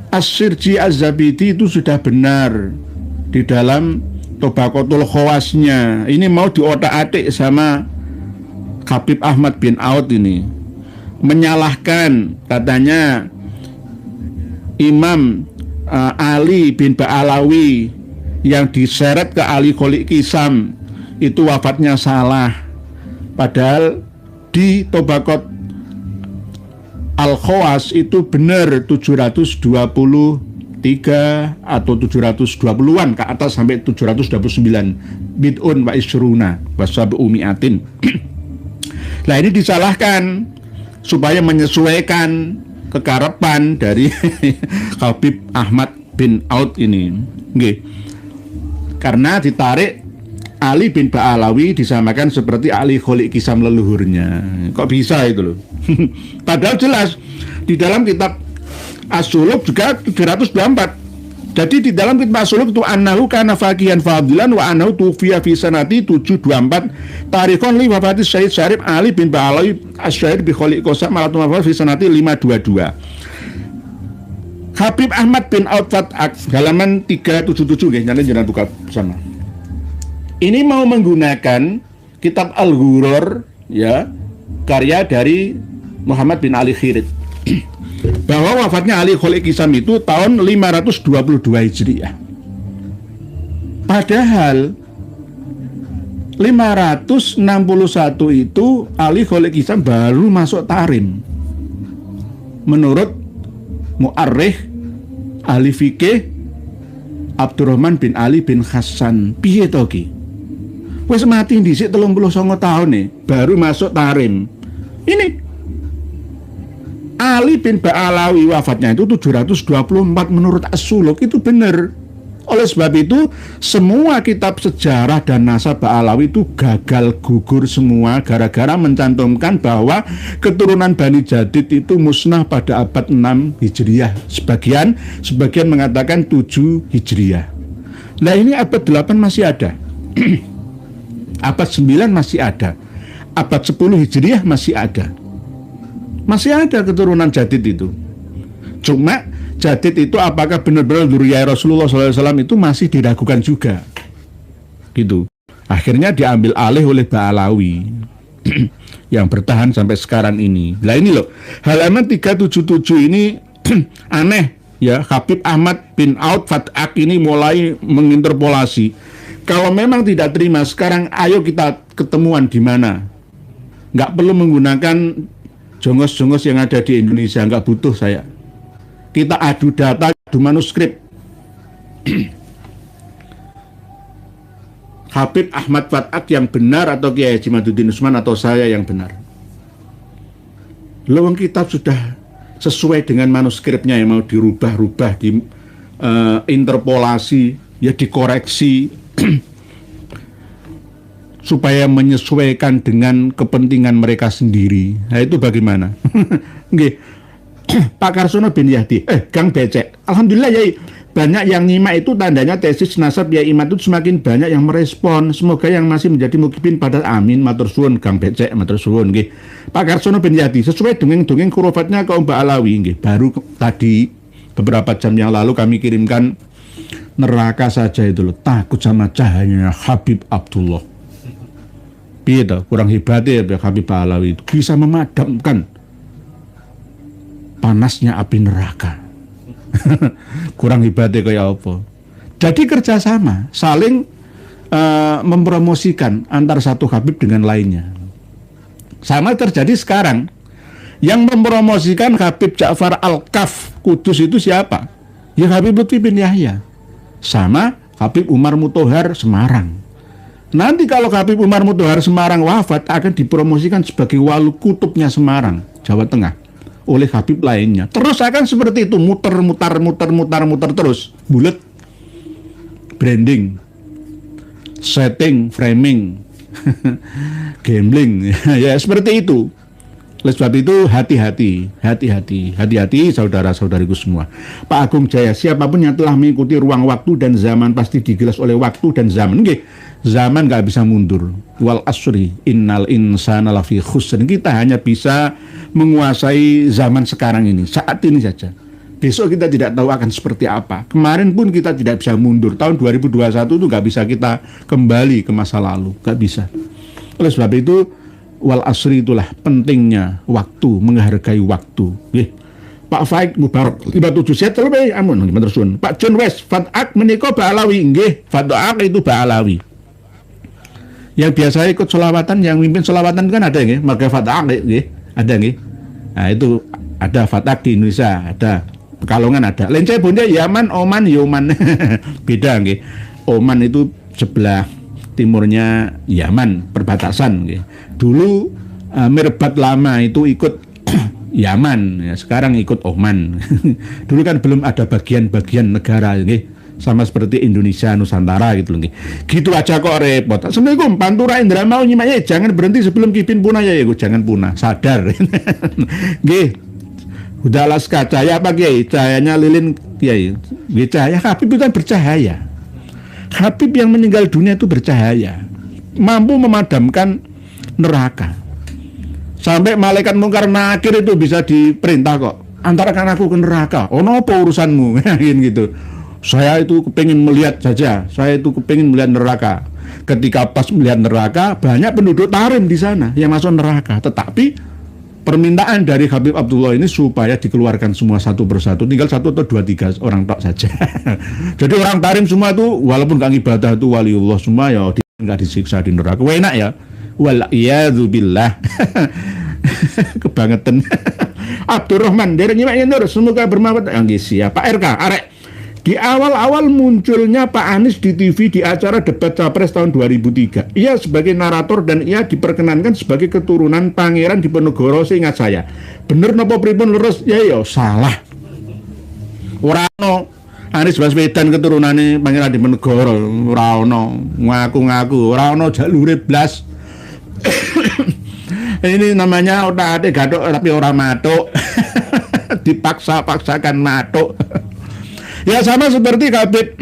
Asyirji Az-Zabidi itu sudah benar di dalam Tobaqatul Khawasnya. Ini mau diotak-atik sama Habib Ahmad bin Aud ini, menyalahkan katanya Imam Ali bin Ba'alawi yang diseret ke Ali Kholik Kisam itu wafatnya salah, padahal di Tobaqat Al-Khawas itu benar 723 atau 720-an ke atas sampai 729 bid'un wa isruna wa sab'u mi'atin. Nah, ini disalahkan supaya menyesuaikan kekarepan dari Habib Ahmad bin Aud ini. Nggih. Karena ditarik Ali bin Ba'alawi disamakan seperti Ali Kholik Kisam leluhurnya. Kok bisa itu loh? Padahal jelas di dalam kitab As-Suluk juga 724. Jadi di dalam kitab As-Suluk itu annahu kana faqihan fadilan wa annahu tufiya fi sanati 724 tarikhon li wafati Syekh Syarif Ali bin Ba'alawi Asy-Syahid bi Kholik Kisam malatu wafat fi sanati 522. Habib Ahmad bin Aud Fatak halaman 377 nggih, nanti jangan buka sama. Ini mau menggunakan kitab Al-Ghurur ya, karya dari Muhammad bin Ali Khirid. Bahwa wafatnya Ali Kholik Kisam itu tahun 522 Hijriah. Padahal 561 itu Ali Kholik Kisam baru masuk tarim. Menurut mu'arrikh ahli fikih Abdurrahman bin Ali bin Hasan. Piye to ki? Wis mati dhisik 39 tahun nih, baru masuk tarim. Ini Ali bin Ba'alawi wafatnya itu 724 menurut As-Suluk, itu benar. Oleh sebab itu semua kitab sejarah dan nasab Ba'alawi itu gagal gugur semua gara-gara mencantumkan bahwa keturunan Bani Jadid itu musnah pada abad 6 Hijriah. Sebagian mengatakan 7 Hijriah. Nah, ini abad 8 masih ada. Abad 9 masih ada. Abad 10 Hijriah masih ada. Masih ada keturunan Jadid itu. Cuma Jadid itu apakah benar-benar dzurriyyah Rasulullah SAW itu masih diragukan juga. Gitu. Akhirnya diambil alih oleh Ba'alawi yang bertahan sampai sekarang ini. Nah ini loh, halaman 377 ini aneh ya. Habib Ahmad bin Aud Fatak ini mulai menginterpolasi. Kalau memang tidak terima sekarang, ayo kita ketemuan di mana. Nggak perlu menggunakan jongos-jongos yang ada di Indonesia, nggak butuh saya. Kita adu data, adu manuskrip. Habib Ahmad Fatak yang benar atau Kiai Haji Maduddin Usman atau saya yang benar. Lawang kitab sudah sesuai dengan manuskripnya yang mau dirubah-rubah, diinterpolasi, ya dikoreksi supaya menyesuaikan dengan kepentingan mereka sendiri. Nah itu bagaimana? Nggih. Pak Karsono bin Yahdi, Kang Becek, alhamdulillah ya, banyak yang nyimak itu tandanya tesis nasab ya iman itu semakin banyak yang merespon. Semoga yang masih menjadi mukibin pada amin. Matur suwun Kang Becek, matur suwun nggih. Pak Karsono bin Yahdi, sesuai dongeng-dongeng kurofatnya kaum Ba'alawi nggih. Baru tadi beberapa jam yang lalu kami kirimkan neraka saja itu loh takut sama cahayanya Habib Abdullah. Piye toh, kurang hebatnya ya Habib Alawi itu bisa memadamkan panasnya api neraka. Kurang hebatnya kayak apa. Jadi kerjasama, saling mempromosikan antar satu Habib dengan lainnya. Sama terjadi sekarang. Yang mempromosikan Habib Ja'far Al-Kaf Kudus itu siapa? Ya Habib Lutfi bin Yahya sama Habib Umar Muthohar Semarang. Nanti kalau Habib Umar Muthohar Semarang wafat akan dipromosikan sebagai wali kutubnya Semarang, Jawa Tengah oleh Habib lainnya. Terus akan seperti itu, muter terus, bulat, branding, setting, framing, gambling, ya seperti itu. Oleh sebab itu hati-hati saudara-saudariku semua. Pak Agung Jaya, siapapun yang telah mengikuti ruang waktu dan zaman pasti digilas oleh waktu dan zaman. Nggih, zaman nggak bisa mundur. Wal asri innal insana lafi khusr. Kita hanya bisa menguasai zaman sekarang ini, saat ini saja. Besok kita tidak tahu akan seperti apa. Kemarin pun kita tidak bisa mundur. Tahun 2021 itu nggak bisa kita kembali ke masa lalu, nggak bisa. Oleh sebab itu wal asri itulah pentingnya waktu, menghargai waktu. Pak Faik Mubarak 57 set lebih amun tersun. Pak John West Fatak menika Ba'alawi nggih, Fatak itu Ba'alawi. Yang biasa ikut selawatan, yang mimpin selawatan kan ada nggih, marga Fatak nggih, ada nggih. Nah itu ada Fatak di Indonesia, ada Pekalongan ada. Lencai Bonda Yaman, Oman, Yoman. Beda nggih. Oman itu sebelah timurnya Yaman, perbatasan nggih. Dulu Mirbat Lama itu ikut Yaman, ya, sekarang ikut Oman. Dulu kan belum ada bagian-bagian negara nggih. Sama seperti Indonesia Nusantara gitu loh nggih. Gitu aja kok repot. Assalamualaikum Pantura Indra mau nyimak jangan berhenti sebelum Kipin punah ya, jangan punah, sadar. Nggih. Udah alas cahaya apa Kiai? Cahayanya lilin Kiai. Cahaya Habib itu kan bercahaya. Habib yang meninggal dunia itu bercahaya, mampu memadamkan neraka. Sampai malaikat mungkar nakir itu bisa diperintah kok, antarkan aku ke neraka. Oh apa urusanmu? Gitu. Saya itu kepingin melihat saja. Saya itu kepingin melihat neraka. Ketika pas melihat neraka, banyak penduduk Tarim di sana yang masuk neraka. Tetapi permintaan dari Habib Abdullah ini supaya dikeluarkan semua satu persatu, tinggal 1 atau 2, 3 orang tok saja. Jadi orang Tarim semua itu walaupun gak ibadah itu waliullah semua ya nggak disiksa di neraka. Enak ya. Waliyadzubillah. Kebangetan. Abdurrahman dari nyimak nur semoga bermanfaat. Nggih siap. Pak RK arek. Di awal-awal munculnya Pak Anies di TV di acara debat Capres tahun 2003. Ia sebagai narator dan ia diperkenankan sebagai keturunan Pangeran Diponegoro seingat saya. Bener napa pripun leres? Ya salah. Ora ono Anies Baswedan keturunane Pangeran Diponegoro, ora ono. Ngaku-ngaku ora ono jalure blas. Ini namanya otak-atik gathuk tapi ora matuk. Dipaksa-paksakan matuk. Ya sama seperti Habib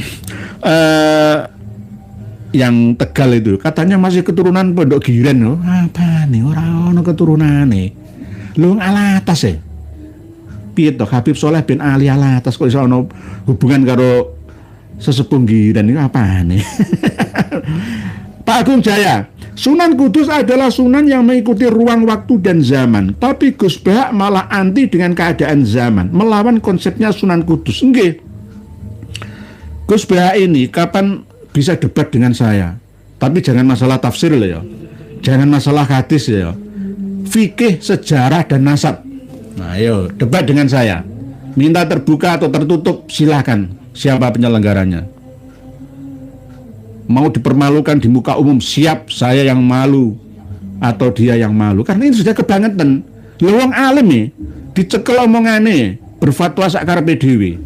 yang Tegal itu, katanya masih keturunan Pondok Giren loh. Apa nih orang keturunan nih? Lu Alatas ya? Piye toh Habib Soleh bin Ali Alatas kok iso ono hubungan karo sesepuh Giren itu apa nih? Pak Agung Jaya, Sunan Kudus adalah sunan yang mengikuti ruang waktu dan zaman, tapi Gus Bah malah anti dengan keadaan zaman, melawan konsepnya Sunan Kudus. Nggih. Gus Bah ini kapan bisa debat dengan saya? Tapi jangan masalah tafsir loh ya. Jangan masalah hadis ya. Fikih, sejarah dan nasab. Nah, ayo debat dengan saya. Minta terbuka atau tertutup silahkan. Siapa penyelenggaranya? Mau dipermalukan di muka umum, siap, saya yang malu atau dia yang malu. Karena ini sudah kebangetan. Lewong alim nih, dicekel omongane, berfatwa sak karepe dhewe.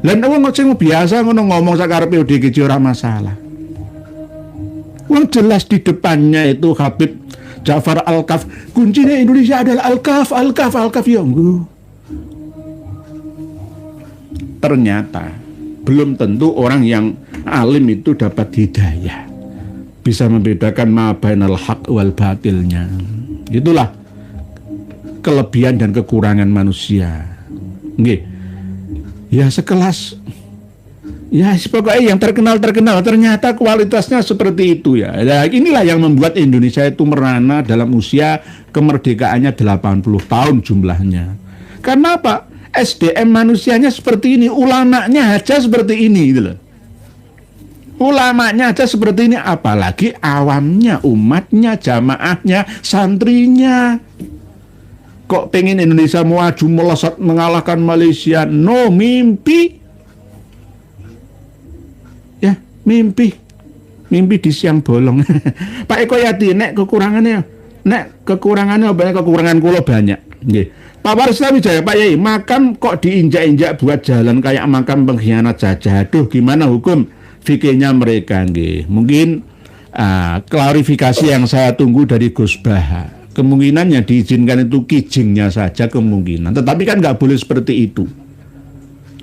Lan wong sing biasa ngono ngomong sak karepe dhewe iki ora masalah. Wong jelas di depannya itu Habib Ja'far Al-Kaf. Kuncinya Indonesia adalah Al-Kaf ya. Ternyata belum tentu orang yang alim itu dapat hidayah, bisa membedakan ma bainal haq wal batilnya. Itulah kelebihan dan kekurangan manusia. Nggih. Ya sekelas Ya, pokoknya yang terkenal ternyata kualitasnya seperti itu ya. Nah, inilah yang membuat Indonesia itu merana dalam usia kemerdekaannya 80 tahun jumlahnya. Karena apa? SDM manusianya seperti ini, ulamanya aja seperti ini gitu loh. Ulamanya aja seperti ini, apalagi awamnya, umatnya, jamaahnya, santrinya. Kok pengen Indonesia maju melesat mengalahkan Malaysia? No, mimpi. Ya, mimpi di siang bolong. Pak Eko Yati, nek kekurangannya banyak, kekurangan kula banyak. Nggih. Pak Warsita Wijaya, Pak Yai, makam kok diinjak-injak buat jalan kayak makam pengkhianat saja. Aduh, gimana hukum fikihnya mereka? Nggih. Mungkin klarifikasi yang saya tunggu dari Gus Baha. Kemungkinan yang diizinkan itu kijingnya saja kemungkinan. Tetapi kan nggak boleh seperti itu.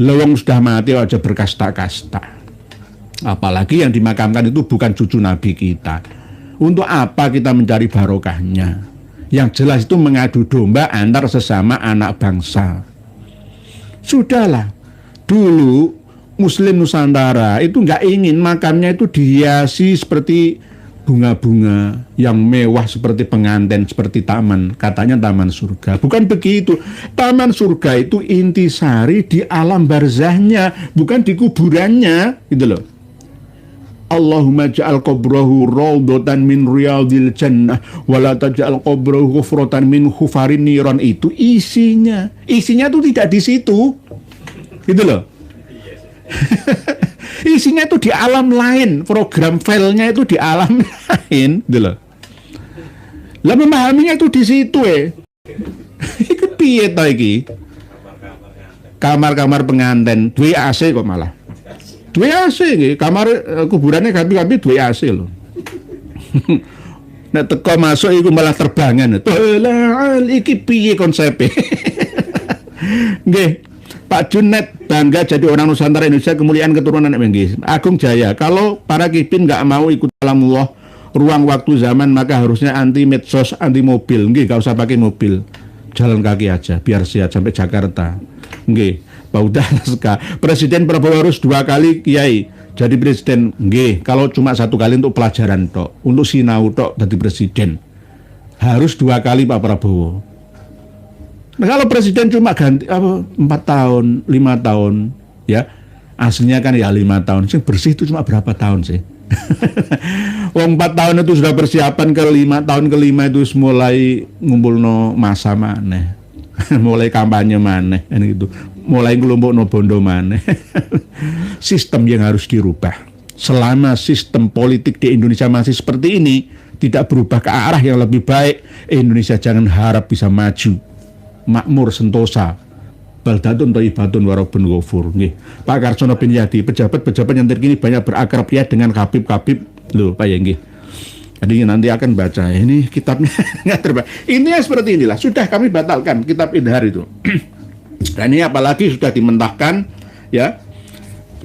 Lewong sudah mati aja berkasta-kasta. Apalagi yang dimakamkan itu bukan cucu Nabi kita. Untuk apa kita mencari barokahnya? Yang jelas itu mengadu domba antar sesama anak bangsa. Sudahlah, dulu Muslim Nusantara itu nggak ingin makamnya itu dihiasi seperti bunga-bunga yang mewah seperti pengantin, seperti taman. Katanya taman surga. Bukan begitu. Taman surga itu intisari di alam barzahnya, bukan di kuburannya, gitu loh. Allahumma ja'al qabrahu rawdatan min riyadil jannah wala taj'al qabrahu ghufratan min khufarin niran. Itu isinya tuh tidak di situ, gitu loh. Isinya itu di alam lain, program filenya itu di alam lain, gitu loh. Lah memahaminya itu di situ Iku piye to iki? Kamar-kamar pengantin duwe AC kok malah. Duwe AC nggih, kamar kuburannya ganti-ganti duwe AC lho. Nek teko masuk iku malah terbangan. Lah iki piye konsepe? Nggih. Pak Junet bangga jadi orang Nusantara Indonesia, kemuliaan keturunan nggih. Agung Jaya, kalau para kipin nggak mau ikut kalamullah ruang waktu zaman, maka harusnya anti medsos, anti mobil. Nggih, nggak usah pakai mobil. Jalan kaki aja biar sehat sampai Jakarta. Nggih. Pak Udahlah, Presiden Prabowo harus 2 kali kiai jadi presiden. Nggih, kalau cuma 1 kali untuk pelajaran tok, untuk sinau tok jadi presiden. Harus 2 kali Pak Prabowo. Nah, kalau presiden cuma ganti 4 tahun, 5 tahun, ya aslinya kan ya 5 tahun. Sing bersih itu cuma berapa tahun sih? Wong 4 tahun itu sudah persiapan, ke 5 tahun kelima itu mulai ngumpulno masa maneh. Mulai kampanye maneh gitu. Mulai ngelompokno bondo maneh. Sistem yang harus dirubah. Selama sistem politik di Indonesia masih seperti ini, tidak berubah ke arah yang lebih baik, Indonesia jangan harap bisa maju, makmur, sentosa, baldatun thayyibatun wa rabbun ghafur. Nggih. Pak Karsono bin Yadi, pejabat-pejabat yang terkini banyak berakrab ya dengan kabib-kabib. Loh, Pak ya nggih. Jadi nanti akan baca ini kitabnya nggak terbaca. Ini seperti inilah. Sudah kami batalkan kitab Idhar itu. Dan ini apalagi sudah dimentahkan, ya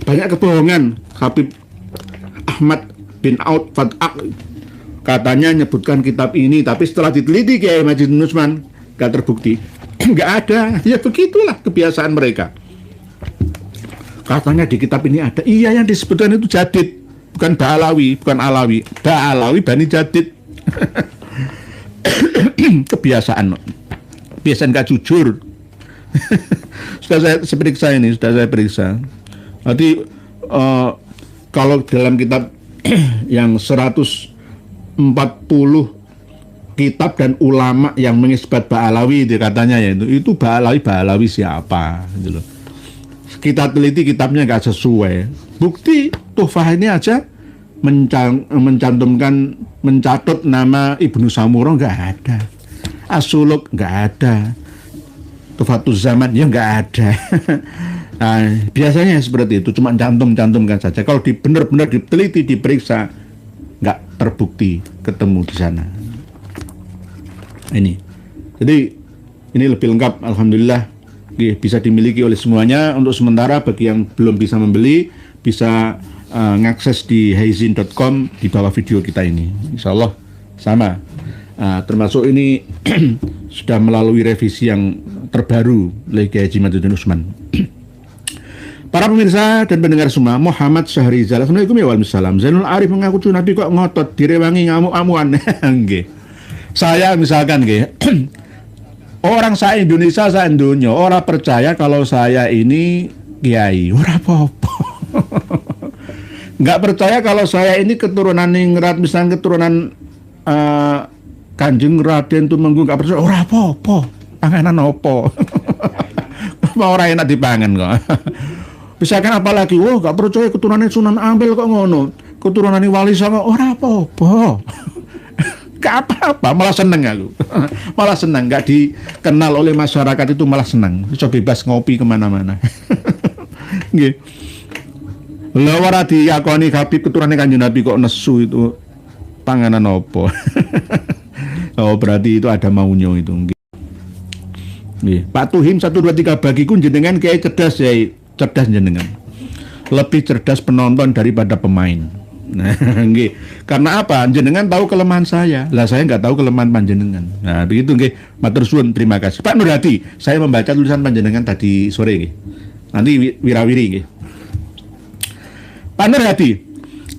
banyak kebohongan. Habib Ahmad bin Aud Fat'ak katanya nyebutkan kitab ini, tapi setelah diteliti Kiai Majidun Usman nggak terbukti. Nggak ada. Ya begitulah kebiasaan mereka. Katanya di kitab ini ada. Iya, yang disebutkan itu Jadid, bukan Ba'alawi, bukan Alawi. Ba'alawi Bani Jadid. Kebiasaan nggak jujur. Sudah saya periksa ini, Nanti kalau dalam kitab yang 140 kitab dan ulama yang mengisbat Ba'alawi itu katanya ya, itu Ba'alawi siapa gitu loh. Kita teliti kitabnya nggak sesuai. Bukti Tuhfah ini aja mencatut nama Ibnu Samuro nggak ada, As-Suluk nggak ada, Tuhfatuz Zaman ya nggak ada. Nah, biasanya seperti itu, cuma cantumkan saja. Kalau benar-benar diteliti, diperiksa, nggak terbukti ketemu di sana. Ini, jadi ini lebih lengkap, alhamdulillah, bisa dimiliki oleh semuanya. Untuk sementara bagi yang belum bisa membeli, bisa ngakses di haizin.com di bawah video kita ini. Insya Allah sama. Termasuk ini sudah melalui revisi yang terbaru oleh Kiai Haji Majidun Usman. Para pemirsa dan pendengar semua, Muhammad Syahrizal. Assalamualaikum ya waalaikumsalam. Zainul Arif mengaku tuh Nabi kok ngotot direwangi ngamuk-amuan. Nggih. Saya misalkan nggih. Orang saya Indonesia saya dunia orang percaya kalau saya ini kiai. Ora apa-apa. Nggak percaya kalau saya ini keturunan ningrat, misalnya keturunan Kanjeng Raden Tumenggung, nggak percaya. Ora apa-apa. Panganan opo. Mau ora enak dipangan kok. Misalkan apalagi, wah gak percaya keturunan Sunan Ampel kok ngono, keturunan Wali Songo, ora apa-apa. Gak apa-apa, malah seneng aku. Malah seneng, gak dikenal oleh masyarakat itu malah seneng. Bisa bebas ngopi kemana-mana. Nggih. Lah ora diakoni Habib keturunan Kanjeng Nabi kok nesu itu panganan opo. Oh berarti itu ada maunya itu. Nggih. Pak Tuhim 1 2 3 bagiku jenengan kiai cerdas ya. Cerdas jenengan, lebih cerdas penonton daripada pemain. Nah, nggih. Karena apa? Jenengan tahu kelemahan saya, lah saya nggak tahu kelemahan panjenengan. Nah, begitu nggih. Matur suwun, terima kasih. Pak Nurhadi, saya membaca tulisan panjenengan tadi sore nggih. Nanti wirawiri nggih. Pak Nurhadi,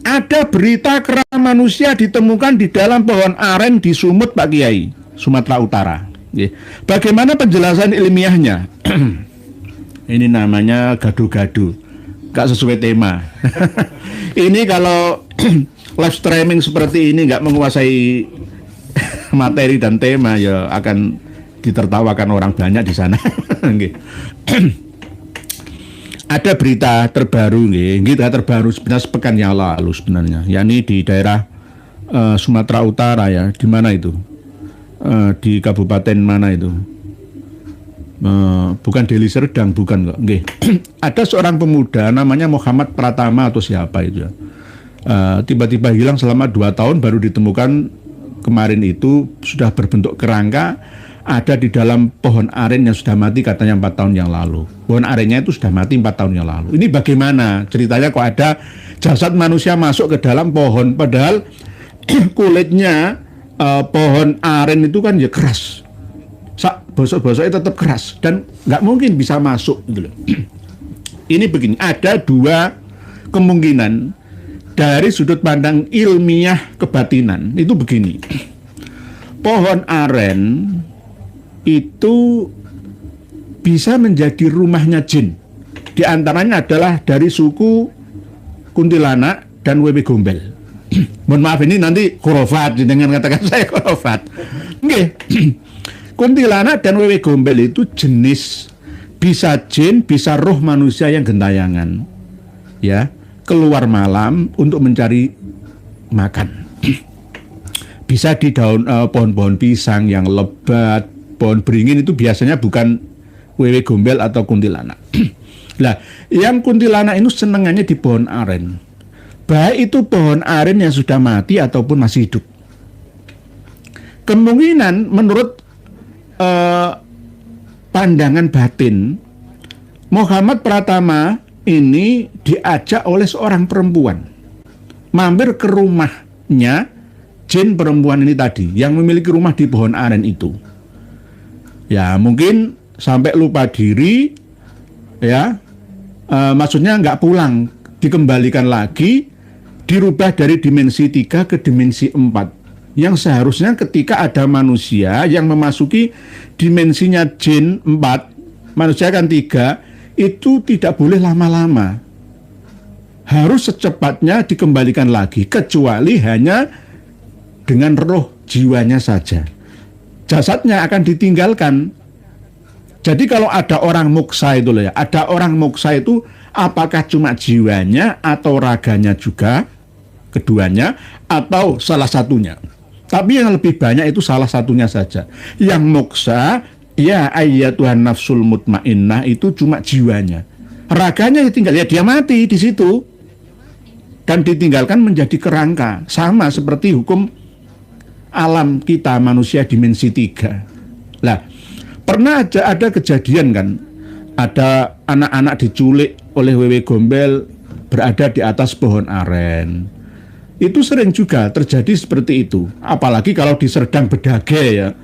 ada berita kerang manusia ditemukan di dalam pohon aren di Sumut, Pak Kiai, Sumatera Utara. Nggih. Bagaimana penjelasan ilmiahnya? Ini namanya gaduh-gaduh, gak sesuai tema. Ini kalau live streaming seperti ini gak menguasai materi dan tema, ya akan ditertawakan orang banyak di sana. Ada berita terbaru, berita terbaru sebenarnya sepekan yang lalu sebenarnya, yakni di daerah Sumatera Utara ya, di mana itu? Di kabupaten mana itu? Bukan Deli Serdang, bukan kok. Nggih. Ada seorang pemuda namanya Muhammad Pratama atau siapa itu ya. Tiba-tiba hilang selama 2 tahun, baru ditemukan kemarin itu sudah berbentuk kerangka, ada di dalam pohon aren yang sudah mati katanya 4 tahun yang lalu. Pohon arennya itu sudah mati 4 tahun yang lalu. Ini bagaimana ceritanya kok ada jasad manusia masuk ke dalam pohon, padahal kulitnya pohon aren itu kan ya keras. Bosok-bosoknya tetap keras dan nggak mungkin bisa masuk gitu loh. Ini begini, ada 2 kemungkinan dari sudut pandang ilmiah kebatinan. Itu begini, pohon aren itu bisa menjadi rumahnya jin. Di antaranya adalah dari suku Kuntilanak dan Wewe Gombel. Mohon maaf ini nanti khurafat, dengan katakan saya khurafat. Nggih. Kuntilanak dan Wewe Gombel itu jenis bisa jin, bisa roh manusia yang gentayangan, ya, keluar malam untuk mencari makan. Bisa di daun pohon-pohon pisang yang lebat, pohon beringin itu biasanya bukan Wewe Gombel atau kuntilanak. Lah, yang kuntilanak itu senengannya di pohon aren. Baik itu pohon aren yang sudah mati ataupun masih hidup. Kemungkinan menurut pandangan batin, Muhammad Pratama ini diajak oleh seorang perempuan mampir ke rumahnya jin perempuan ini tadi yang memiliki rumah di pohon aren itu. Ya mungkin sampai lupa diri, ya, maksudnya nggak pulang, dikembalikan lagi, dirubah dari dimensi 3 ke dimensi 4. Yang seharusnya ketika ada manusia yang memasuki dimensinya jin 4, manusia kan 3, itu tidak boleh lama-lama. Harus secepatnya dikembalikan lagi, kecuali hanya dengan roh jiwanya saja. Jasadnya akan ditinggalkan. Jadi kalau ada orang muksa itu loh ya, ada orang muksa itu apakah cuma jiwanya atau raganya juga, keduanya, atau salah satunya. Tapi yang lebih banyak itu salah satunya saja. Yang moksa, ya ayyatuhan nafsul mutmainnah itu cuma jiwanya. Raganya ditinggal, ya dia mati di situ. Dan ditinggalkan menjadi kerangka. Sama seperti hukum alam kita manusia dimensi 3. Lah, pernah ada kejadian kan, ada anak-anak diculik oleh Wewe Gombel berada di atas pohon aren. Itu sering juga terjadi seperti itu. Apalagi kalau di Serdang Bedage ya.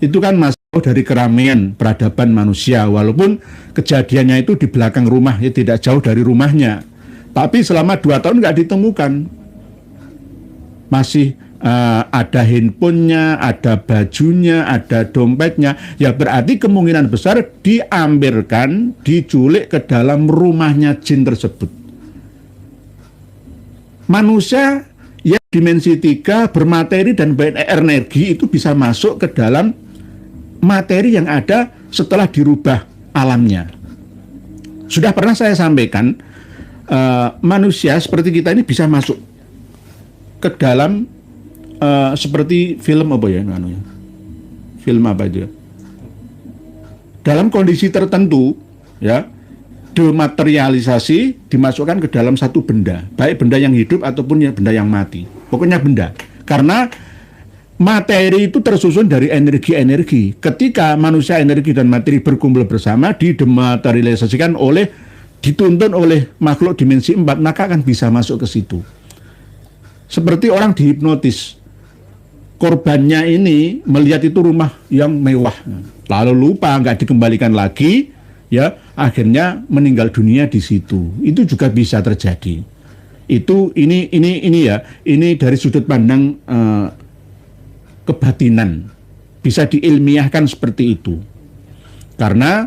Itu kan dari keramaian peradaban manusia, walaupun kejadiannya itu di belakang rumah, ya tidak jauh dari rumahnya, tapi selama 2 tahun nggak ditemukan. Masih ada handphonenya, ada bajunya, ada dompetnya, ya berarti kemungkinan besar diambilkan, diculik ke dalam rumahnya jin tersebut. Manusia yang dimensi 3 bermateri dan berenergi itu bisa masuk ke dalam materi yang ada setelah dirubah alamnya. Sudah pernah saya sampaikan, manusia seperti kita ini bisa masuk ke dalam seperti film apa ya, film apa itu ya? Dalam kondisi tertentu, ya, dematerialisasi, dimasukkan ke dalam satu benda, baik benda yang hidup ataupun benda yang mati. Pokoknya benda. Karena materi itu tersusun dari energi-energi. Ketika manusia, energi dan materi berkumpul bersama, didematerialisasikan dituntun oleh makhluk dimensi 4, maka akan bisa masuk ke situ. Seperti orang dihipnotis. Korbannya ini melihat itu rumah yang mewah, lalu lupa, nggak dikembalikan lagi, ya, akhirnya meninggal dunia di situ. Itu juga bisa terjadi. Ini dari sudut pandang kebatinan, bisa diilmiahkan seperti itu. Karena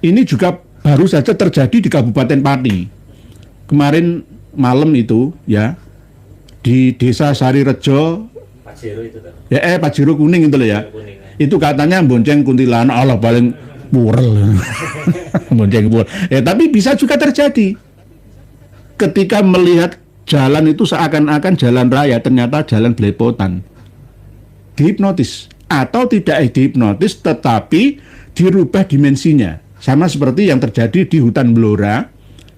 ini juga baru saja terjadi di Kabupaten Pati. Kemarin malam itu, ya, di Desa Sarirejo, Pajero itu kan? Pajero Kuning itu loh ya. Kuning, ya. Itu katanya bonceng kuntilanak, Allah paling purel. Bonceng purel. Tapi bisa juga terjadi. Ketika melihat jalan itu seakan-akan jalan raya, ternyata jalan belepotan. Dihipnotis. Atau tidak dihipnotis, tetapi dirubah dimensinya. Sama seperti yang terjadi di hutan Blora,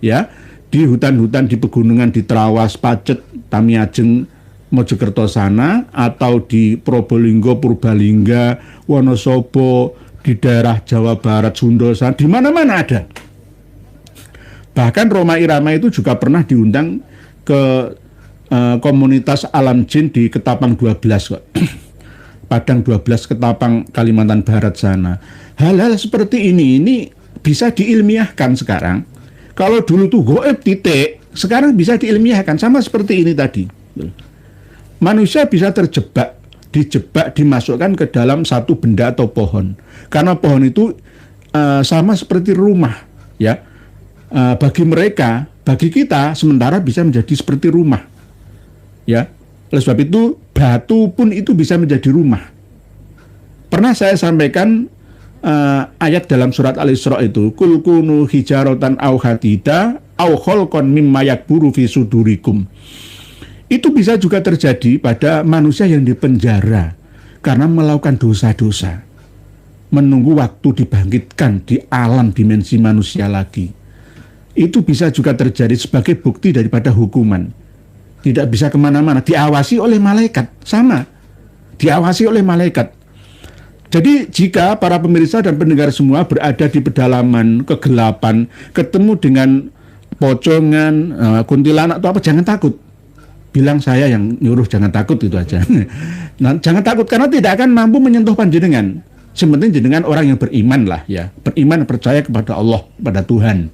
ya, di hutan-hutan di pegunungan di Trawas, Pacet, Tamiajeng, Mojokerto sana, atau di Probolinggo, Purbalingga, Wonosobo, di daerah Jawa Barat, Sunda sana, di mana-mana ada. Bahkan Roma Irama itu juga pernah diundang ke komunitas alam jin di Ketapang 12 kok. Padang 12 Ketapang, Kalimantan Barat sana. Hal-hal seperti ini bisa diilmiahkan sekarang. Kalau dulu tuh goib titik, sekarang bisa diilmiahkan, sama seperti ini tadi. Manusia bisa dijebak, dimasukkan ke dalam satu benda atau pohon. Karena pohon itu sama seperti rumah, ya. Bagi mereka, bagi kita, sementara bisa menjadi seperti rumah, ya. Oleh sebab itu, batu pun itu bisa menjadi rumah. Pernah saya sampaikan ayat dalam surat Al-Isra itu, kul kunu hijaratan au hadida au khalqan mimma yakburu fi sudurikum. Itu bisa juga terjadi pada manusia yang dipenjara karena melakukan dosa-dosa, menunggu waktu dibangkitkan di alam dimensi manusia lagi. Itu bisa juga terjadi sebagai bukti daripada hukuman. Tidak bisa kemana-mana, diawasi oleh malaikat, sama, diawasi oleh malaikat. Jadi jika para pemirsa dan pendengar semua berada di pedalaman, kegelapan, ketemu dengan pocongan, kuntilanak atau apa, jangan takut. Bilang saya yang nyuruh jangan takut, itu aja. Nah, jangan takut karena tidak akan mampu menyentuh panjenengan. Sementing jenengan orang yang beriman lah, ya, beriman, percaya kepada Allah, pada Tuhan.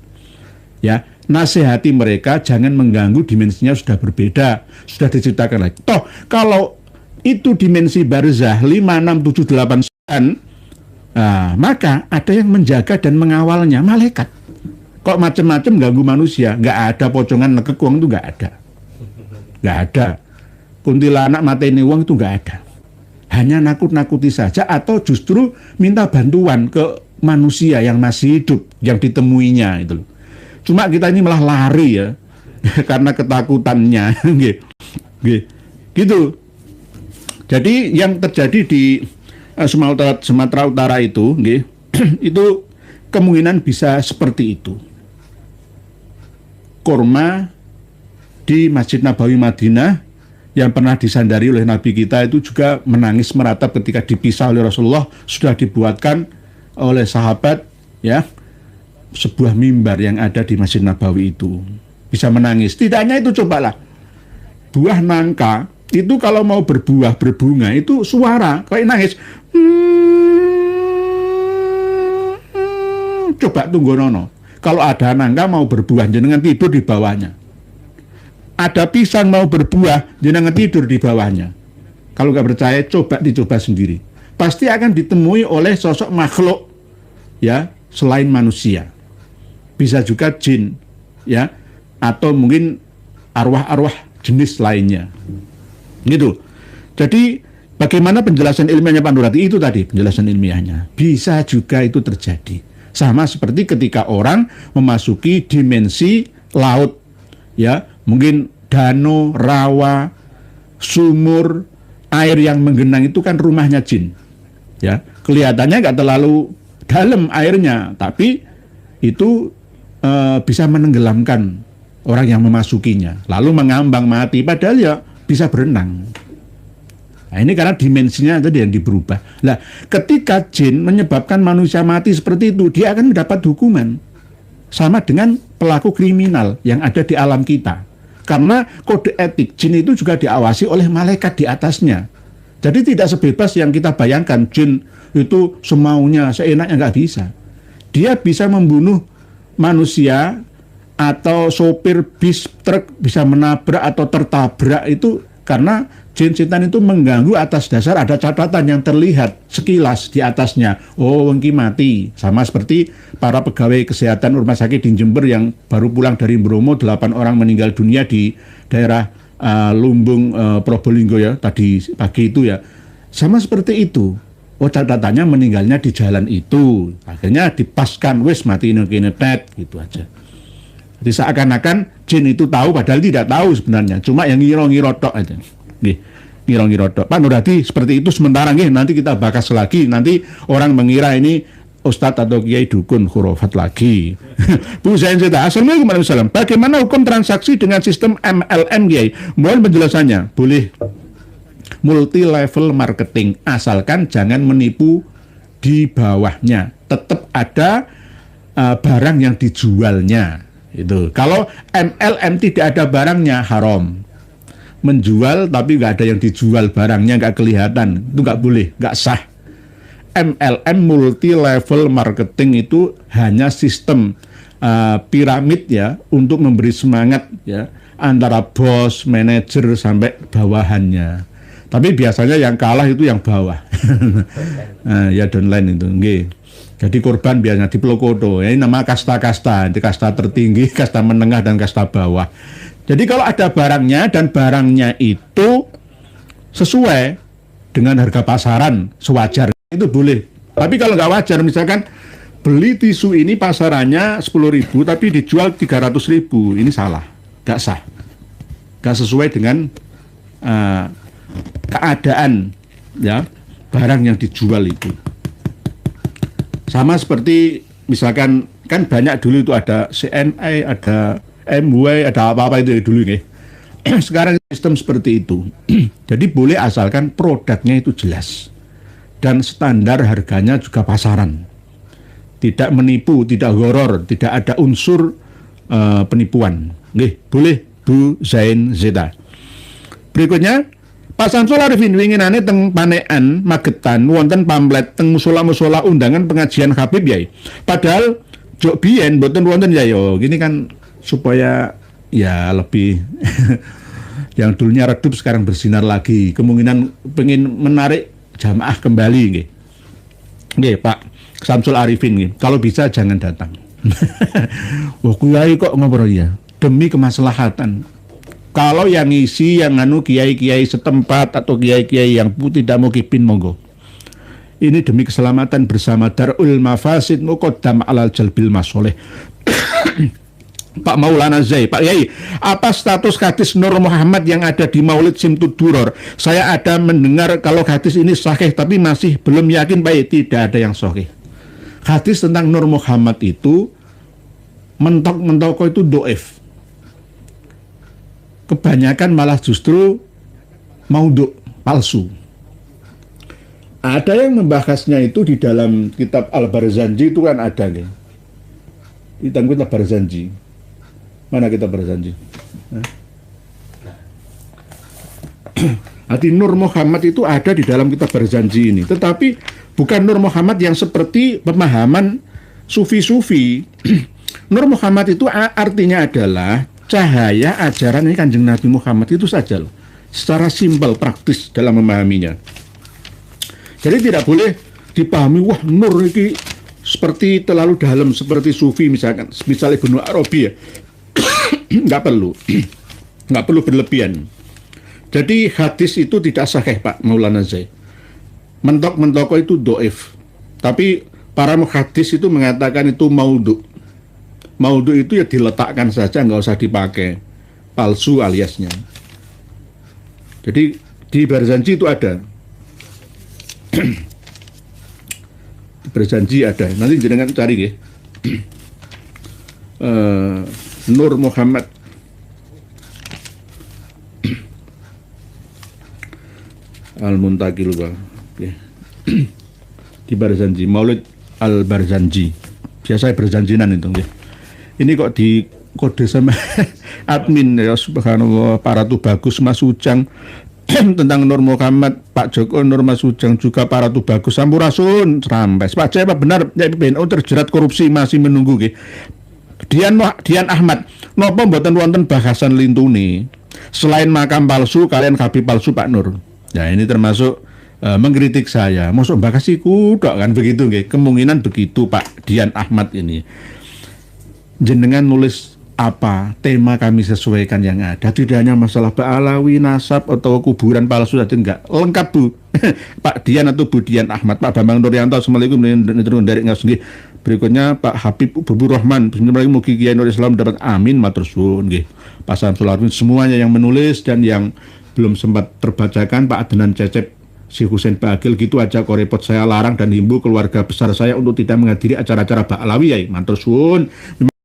Ya, nasihati mereka jangan mengganggu, dimensinya sudah berbeda, sudah diciptakan lagi. Toh kalau itu dimensi barzah 5, 6, 7, 8 maka ada yang menjaga dan mengawalnya, malaikat. Kok macam-macam ganggu manusia, nggak ada pocongan nekek uang itu, nggak ada. Nggak ada. Kuntilanak mateni uang itu nggak ada. Hanya nakut-nakuti saja atau justru minta bantuan ke manusia yang masih hidup, yang ditemuinya itu. Cuma kita ini malah lari, ya, karena ketakutannya. Gitu. Jadi yang terjadi di Sumatera Utara itu, itu kemungkinan bisa seperti itu. Kurma di Masjid Nabawi Madinah yang pernah disandari oleh Nabi kita itu juga menangis meratap ketika dipisah oleh Rasulullah. Sudah dibuatkan oleh sahabat, ya, sebuah mimbar yang ada di Masjid Nabawi itu. Bisa menangis. Tidak hanya itu, cobalah. Buah nangka itu kalau mau berbuah, berbunga, itu suara kayak nangis. coba tunggu nono. Kalau ada nangka mau berbuah, jenengan tidur di bawahnya. Ada pisang mau berbuah, jenengan tidur di bawahnya. Kalau nggak percaya, dicoba sendiri. Pasti akan ditemui oleh sosok makhluk, ya, selain manusia. Bisa juga jin, ya, atau mungkin arwah-arwah jenis lainnya. Gitu. Jadi bagaimana penjelasan ilmiahnya Pak Nurhadi? Itu tadi penjelasan ilmiahnya. Bisa juga itu terjadi. Sama seperti ketika orang memasuki dimensi laut, ya, mungkin danau, rawa, sumur, air yang menggenang itu kan rumahnya jin. Ya, kelihatannya nggak terlalu dalam airnya, tapi itu bisa menenggelamkan orang yang memasukinya, lalu mengambang mati, padahal ya bisa berenang. Nah, ini karena dimensinya tadi yang diberubah. Nah, ketika jin menyebabkan manusia mati seperti itu, dia akan mendapat hukuman sama dengan pelaku kriminal yang ada di alam kita. Karena kode etik jin itu juga diawasi oleh malaikat di atasnya. Jadi tidak sebebas yang kita bayangkan, jin itu semaunya, seenaknya, nggak bisa. Dia bisa membunuh manusia atau sopir bis truk, bisa menabrak atau tertabrak itu karena jin setan itu mengganggu atas dasar ada catatan yang terlihat sekilas di atasnya. Oh, wengki mati. Sama seperti para pegawai kesehatan rumah sakit di Jember yang baru pulang dari Bromo, 8 orang meninggal dunia di daerah Lumbung, Probolinggo ya, tadi pagi itu ya. Sama seperti itu. Oh, catatannya meninggalnya di jalan itu. Akhirnya dipaskan, wis mati ini tet, gitu aja. Jadi seakan-akan jin itu tahu padahal tidak tahu sebenarnya. Cuma yang ngiro-ngiro tok aja. Nggih, ngiro-ngiro tok. Pak Nurhadi seperti itu sementara nggih, nanti kita bahas lagi. Nanti orang mengira ini ustadz atau kiai dukun khurafat lagi. Bu Zain Zeta, Assalamualaikum warahmatullahi wabarakatuh. Bagaimana hukum transaksi dengan sistem MLM, kiai? Mohon penjelasannya. Boleh multi level marketing, asalkan jangan menipu di bawahnya. Tetap ada barang yang dijualnya. Itu. Kalau MLM tidak ada barangnya, haram. Menjual tapi nggak ada yang dijual, barangnya nggak kelihatan, itu nggak boleh, nggak sah. MLM, multi level marketing, itu hanya sistem piramid ya, untuk memberi semangat ya antara bos, manajer sampai bawahannya. Tapi biasanya yang kalah itu yang bawah. Ya downline itu, nggih. Jadi korban biasanya di Plokoto, ya, ini nama kasta-kasta, di kasta tertinggi, kasta menengah, dan kasta bawah. Jadi kalau ada barangnya dan barangnya itu sesuai dengan harga pasaran sewajarnya, itu boleh. Tapi kalau nggak wajar, misalkan beli tisu ini pasarannya 10.000 tapi dijual 300.000, ini salah, nggak sah, nggak sesuai dengan keadaan ya barang yang dijual itu. Sama seperti misalkan kan banyak dulu itu ada CNA, ada MW, ada apa-apa itu dulu nih. Sekarang sistem seperti itu. Jadi boleh asalkan produknya itu jelas dan standar harganya juga pasaran. Tidak menipu, tidak horor, tidak ada unsur penipuan. Nih, boleh Bu Zain Zeta. Berikutnya, Pak Samsul Arifin winginane teng Panekan Magetan wonten pamflet teng musola-musola undangan pengajian Habib yai. Padahal jok biyen mboten wonten ya yo. Gini kan supaya ya lebih yang dulunya redup sekarang bersinar lagi. Kemungkinan pengen menarik jamaah kembali nggih. Nggih, Pak Samsul Arifin nggih. Kalau bisa jangan datang. Wah, kiai kok ngobrol ya. Demi kemaslahatan. Kalau yang ngisi, yang kiai-kiai setempat atau kiai-kiai yang tidak mau kipin, monggo. Ini demi keselamatan bersama Darul Mafasid Muqaddam alal Jalbil Masoleh. Pak Maulana Zai, Pak Yai, apa status hadis Nur Muhammad yang ada di Maulid Simtud Duror? Saya ada mendengar kalau hadis ini sahih, tapi masih belum yakin, Pak Yai. Tidak ada yang sahih. Hadis tentang Nur Muhammad itu mentok-mentok itu doif. Kebanyakan malah justru maudhu, palsu. Ada yang membahasnya itu di dalam kitab Al-Barzanji itu kan ada nih. Di dalam kitab Barzanji. Mana kitab Barzanji? Hati Nur Muhammad itu ada di dalam kitab Barzanji ini. Tetapi bukan Nur Muhammad yang seperti pemahaman sufi-sufi. Nur Muhammad itu artinya adalah cahaya ajaran ini Kanjeng Nabi Muhammad itu saja loh. Secara simpel, praktis dalam memahaminya. Jadi tidak boleh dipahami, wah nur ini seperti terlalu dalam, seperti sufi misalnya Ibnu Arabi ya. Nggak perlu. Nggak perlu berlebihan. Jadi hadis itu tidak sahih Pak Maulana Zaid. Mentok-mentoko itu doif. Tapi para muhadis itu mengatakan itu maudhu. Maudhu itu ya diletakkan saja, nggak usah dipakai. Palsu aliasnya. Jadi di Barzanji itu ada. Berjanji ada. Nanti jenengan cari ya. Nur Muhammad. Al-Muntaqi lupa. Di Barzanji, Maulid Al-Barzanji. Biasa berjanjinan itu. Ya. Ini kok di kode sama admin ya, subhanallah, para tuh bagus Mas Ujang tentang Nur Muhammad, Pak Joko Nur Mas Ujang juga para tuh bagus Sampurasun Serampes. Pak Jaya benar PBNU terjerat korupsi masih menunggu nggih. Dian Ahmad, napa mboten wonten bahasan lintune? Selain makam palsu, kalian Habib palsu Pak Nur. Ya ini termasuk mengkritik saya. Mosok bakasiku tok kan begitu nggih. Kemungkinan begitu Pak Dian Ahmad ini. Jenengan nulis apa, tema kami sesuaikan yang ada. Tidak hanya masalah Ba'alawi, nasab, atau kuburan palsu saja, enggak. Lengkap Bu. Pak Dian atau Bu Dian Ahmad, Pak Bambang Nuryanto, Assalamualaikum. Berikutnya Pak Habib Bubur Rahman, Bismillahirrahmanirrahim, mugi Kiai Nur Islam dapat amin, matur suwun nggih. Pak Samsul Arifin, semuanya yang menulis dan yang belum sempat terbacakan, Pak Adnan Cecep, Si Husain Bagil, gitu aja kok repot, saya larang dan himbau keluarga besar saya untuk tidak menghadiri acara-acara Ba'alawi ya, matur suwun.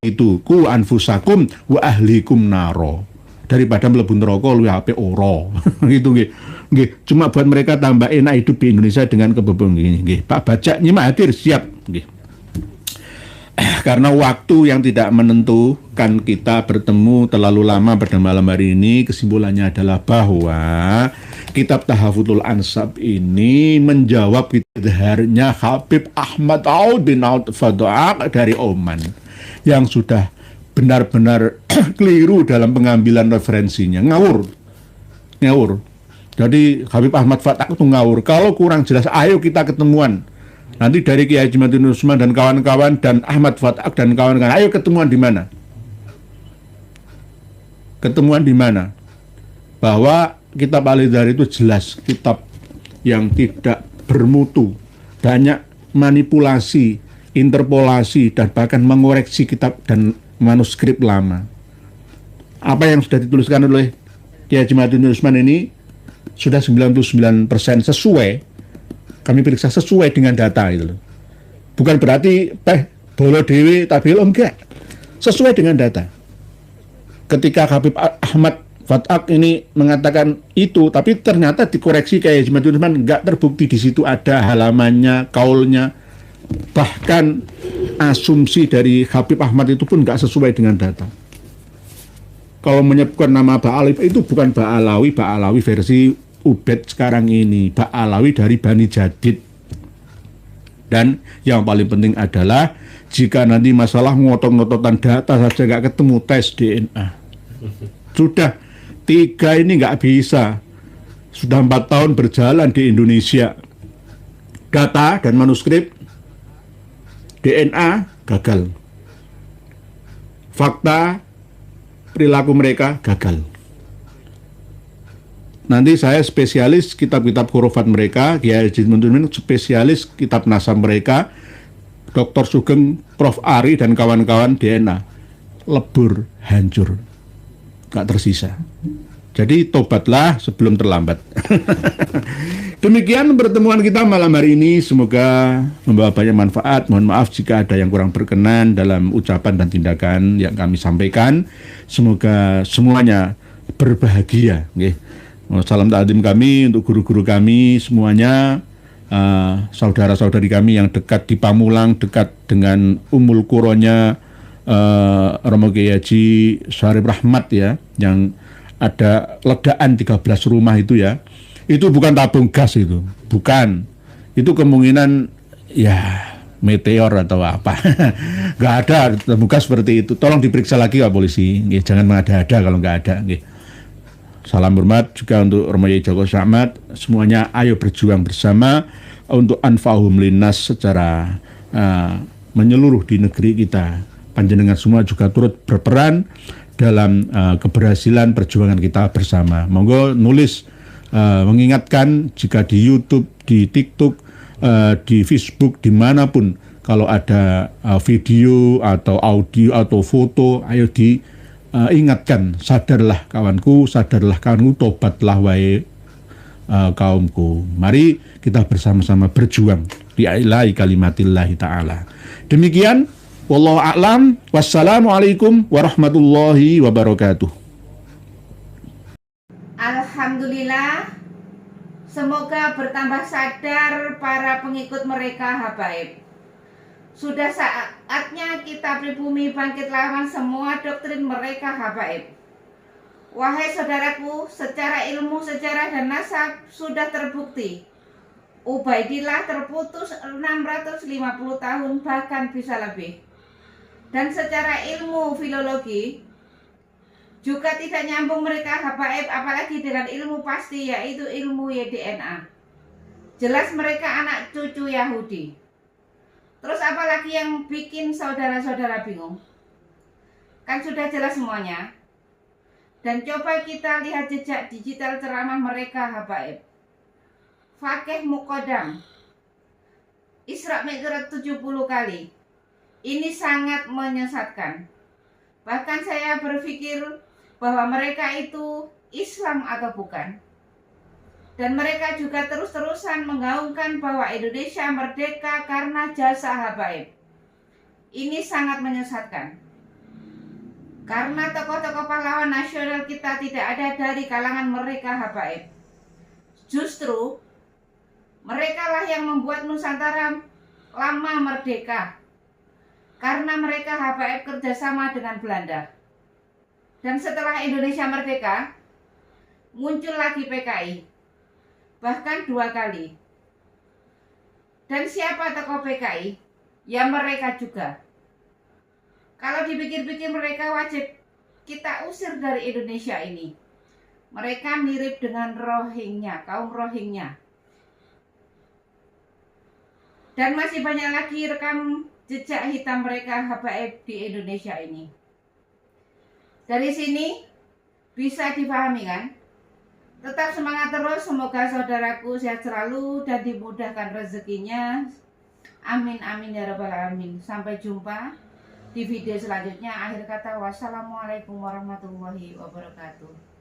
Itu ku anfusakum wa ahlikum naro, daripada mlebu neraka luwih apik ora. Gitu nggih. Nggih, cuma buat mereka tambah enak hidup di Indonesia dengan kebebon nggih. Pak Bajak nyimak hadir siap nggih. Karena waktu yang tidak menentukan kita bertemu terlalu lama pada malam hari ini, kesimpulannya adalah bahwa kitab Tahaffudzul Ansab ini menjawab idharnya Habib Ahmad Aud bin Aud Fadu'aq dari Oman yang sudah benar-benar keliru dalam pengambilan referensinya, ngawur. Jadi Habib Ahmad Fadu'aq itu ngawur. Kalau kurang jelas, ayo kita ketemuan. Nanti dari Kiai Haji Ma'ruf Usman dan kawan-kawan dan Ahmad Fadu'aq dan kawan-kawan, ayo ketemuan di mana? Ketemuan di mana? Bahwa kitab Al-Idhar itu jelas kitab yang tidak bermutu, banyak manipulasi, interpolasi, dan bahkan mengoreksi kitab dan manuskrip lama. Apa yang sudah dituliskan oleh Kiai Haji Ma'ruf Usman ini sudah 99% sesuai, kami periksa sesuai dengan data itu. Bukan berarti bolo dewi tabel, enggak. Sesuai dengan data. Ketika Habib Ahmad Fadu'aq ini mengatakan itu, tapi ternyata dikoreksi Kiai Haji Ma'ruf Usman, enggak terbukti di situ ada halamannya, kaulnya. Bahkan asumsi dari Habib Ahmad itu pun nggak sesuai dengan data. Kalau menyebutkan nama Ba'alawi itu bukan Ba'alawi versi Ubed sekarang ini, Ba'alawi dari Bani Jadid. Dan yang paling penting adalah jika nanti masalah ngotot-ngototan data saja nggak ketemu, tes DNA. Sudah 3 ini nggak bisa. Sudah 4 tahun berjalan di Indonesia. Data dan manuskrip, DNA gagal. Fakta perilaku mereka gagal. Nanti saya spesialis kitab-kitab hurufat mereka, Kiai Haji Ma'ruf spesialis kitab nasab mereka, Dr. Sugeng, Prof. Ari dan kawan-kawan DNA. Lebur, hancur, gak tersisa. Jadi tobatlah sebelum terlambat. Demikian pertemuan kita malam hari ini, semoga membawa banyak manfaat. Mohon maaf jika ada yang kurang berkenan dalam ucapan dan tindakan yang kami sampaikan. Semoga semuanya berbahagia. Salam ta'zim kami untuk guru-guru kami semuanya, saudara-saudari kami yang dekat di Pamulang, dekat dengan Ummul Quronya Romo Kiai Haji Syarif Rahmat ya, yang ada ledakan 13 rumah itu ya. Itu bukan tabung gas itu, bukan. Itu kemungkinan ya meteor atau apa. Nggak ada terbuka seperti itu. Tolong diperiksa lagi Pak Polisi. Nggih, jangan mengada-ada kalau nggak ada. Nggih. Salam hormat juga untuk Romo Joko Syamat. Semuanya ayo berjuang bersama untuk anfa'uhum linnas secara menyeluruh di negeri kita. Panjenengan semua juga turut berperan dalam keberhasilan perjuangan kita bersama. Monggo nulis mengingatkan jika di YouTube, di TikTok, di Facebook, dimanapun kalau ada video atau audio atau foto, ayo diingatkan, sadarlah kawanku, tobatlah wahai kaumku. Mari kita bersama-sama berjuang di ilahi kalimatillahi ta'ala. Demikian, wallahu a'lam, wassalamualaikum warahmatullahi wabarakatuh. Alhamdulillah, semoga bertambah sadar para pengikut mereka habaib. Sudah saatnya kita pribumi bangkit lawan semua doktrin mereka habaib. Wahai saudaraku, secara ilmu, sejarah dan nasab sudah terbukti Ubaidillah terputus 650 tahun bahkan bisa lebih. Dan secara ilmu filologi juga tidak nyambung mereka habaib, apalagi dengan ilmu pasti yaitu ilmu YDNA. Jelas mereka anak cucu Yahudi. Terus apalagi yang bikin saudara-saudara bingung? Kan sudah jelas semuanya. Dan coba kita lihat jejak digital ceramah mereka habaib. Fakih Muqaddam Isra Mi'raj 70 kali. Ini sangat menyesatkan. Bahkan saya berpikir bahwa mereka itu Islam atau bukan. Dan mereka juga terus-terusan menggaungkan bahwa Indonesia merdeka karena jasa habaib. Ini sangat menyesatkan. Karena tokoh-tokoh pahlawan nasional kita tidak ada dari kalangan mereka habaib. Justru mereka lah yang membuat Nusantara lama merdeka. Karena mereka habaib kerjasama dengan Belanda. Dan setelah Indonesia merdeka, muncul lagi PKI. Bahkan 2 kali. Dan siapa tokoh PKI? Ya mereka juga. Kalau dipikir-pikir mereka wajib kita usir dari Indonesia ini. Mereka mirip dengan Rohingya, kaum Rohingya. Dan masih banyak lagi rekam jejak hitam mereka habaib di Indonesia ini. Dari sini bisa dipahami kan? Tetap semangat terus, semoga saudaraku sehat selalu dan dimudahkan rezekinya. Amin amin ya rabbal alamin. Sampai jumpa di video selanjutnya. Akhir kata, wassalamualaikum warahmatullahi wabarakatuh.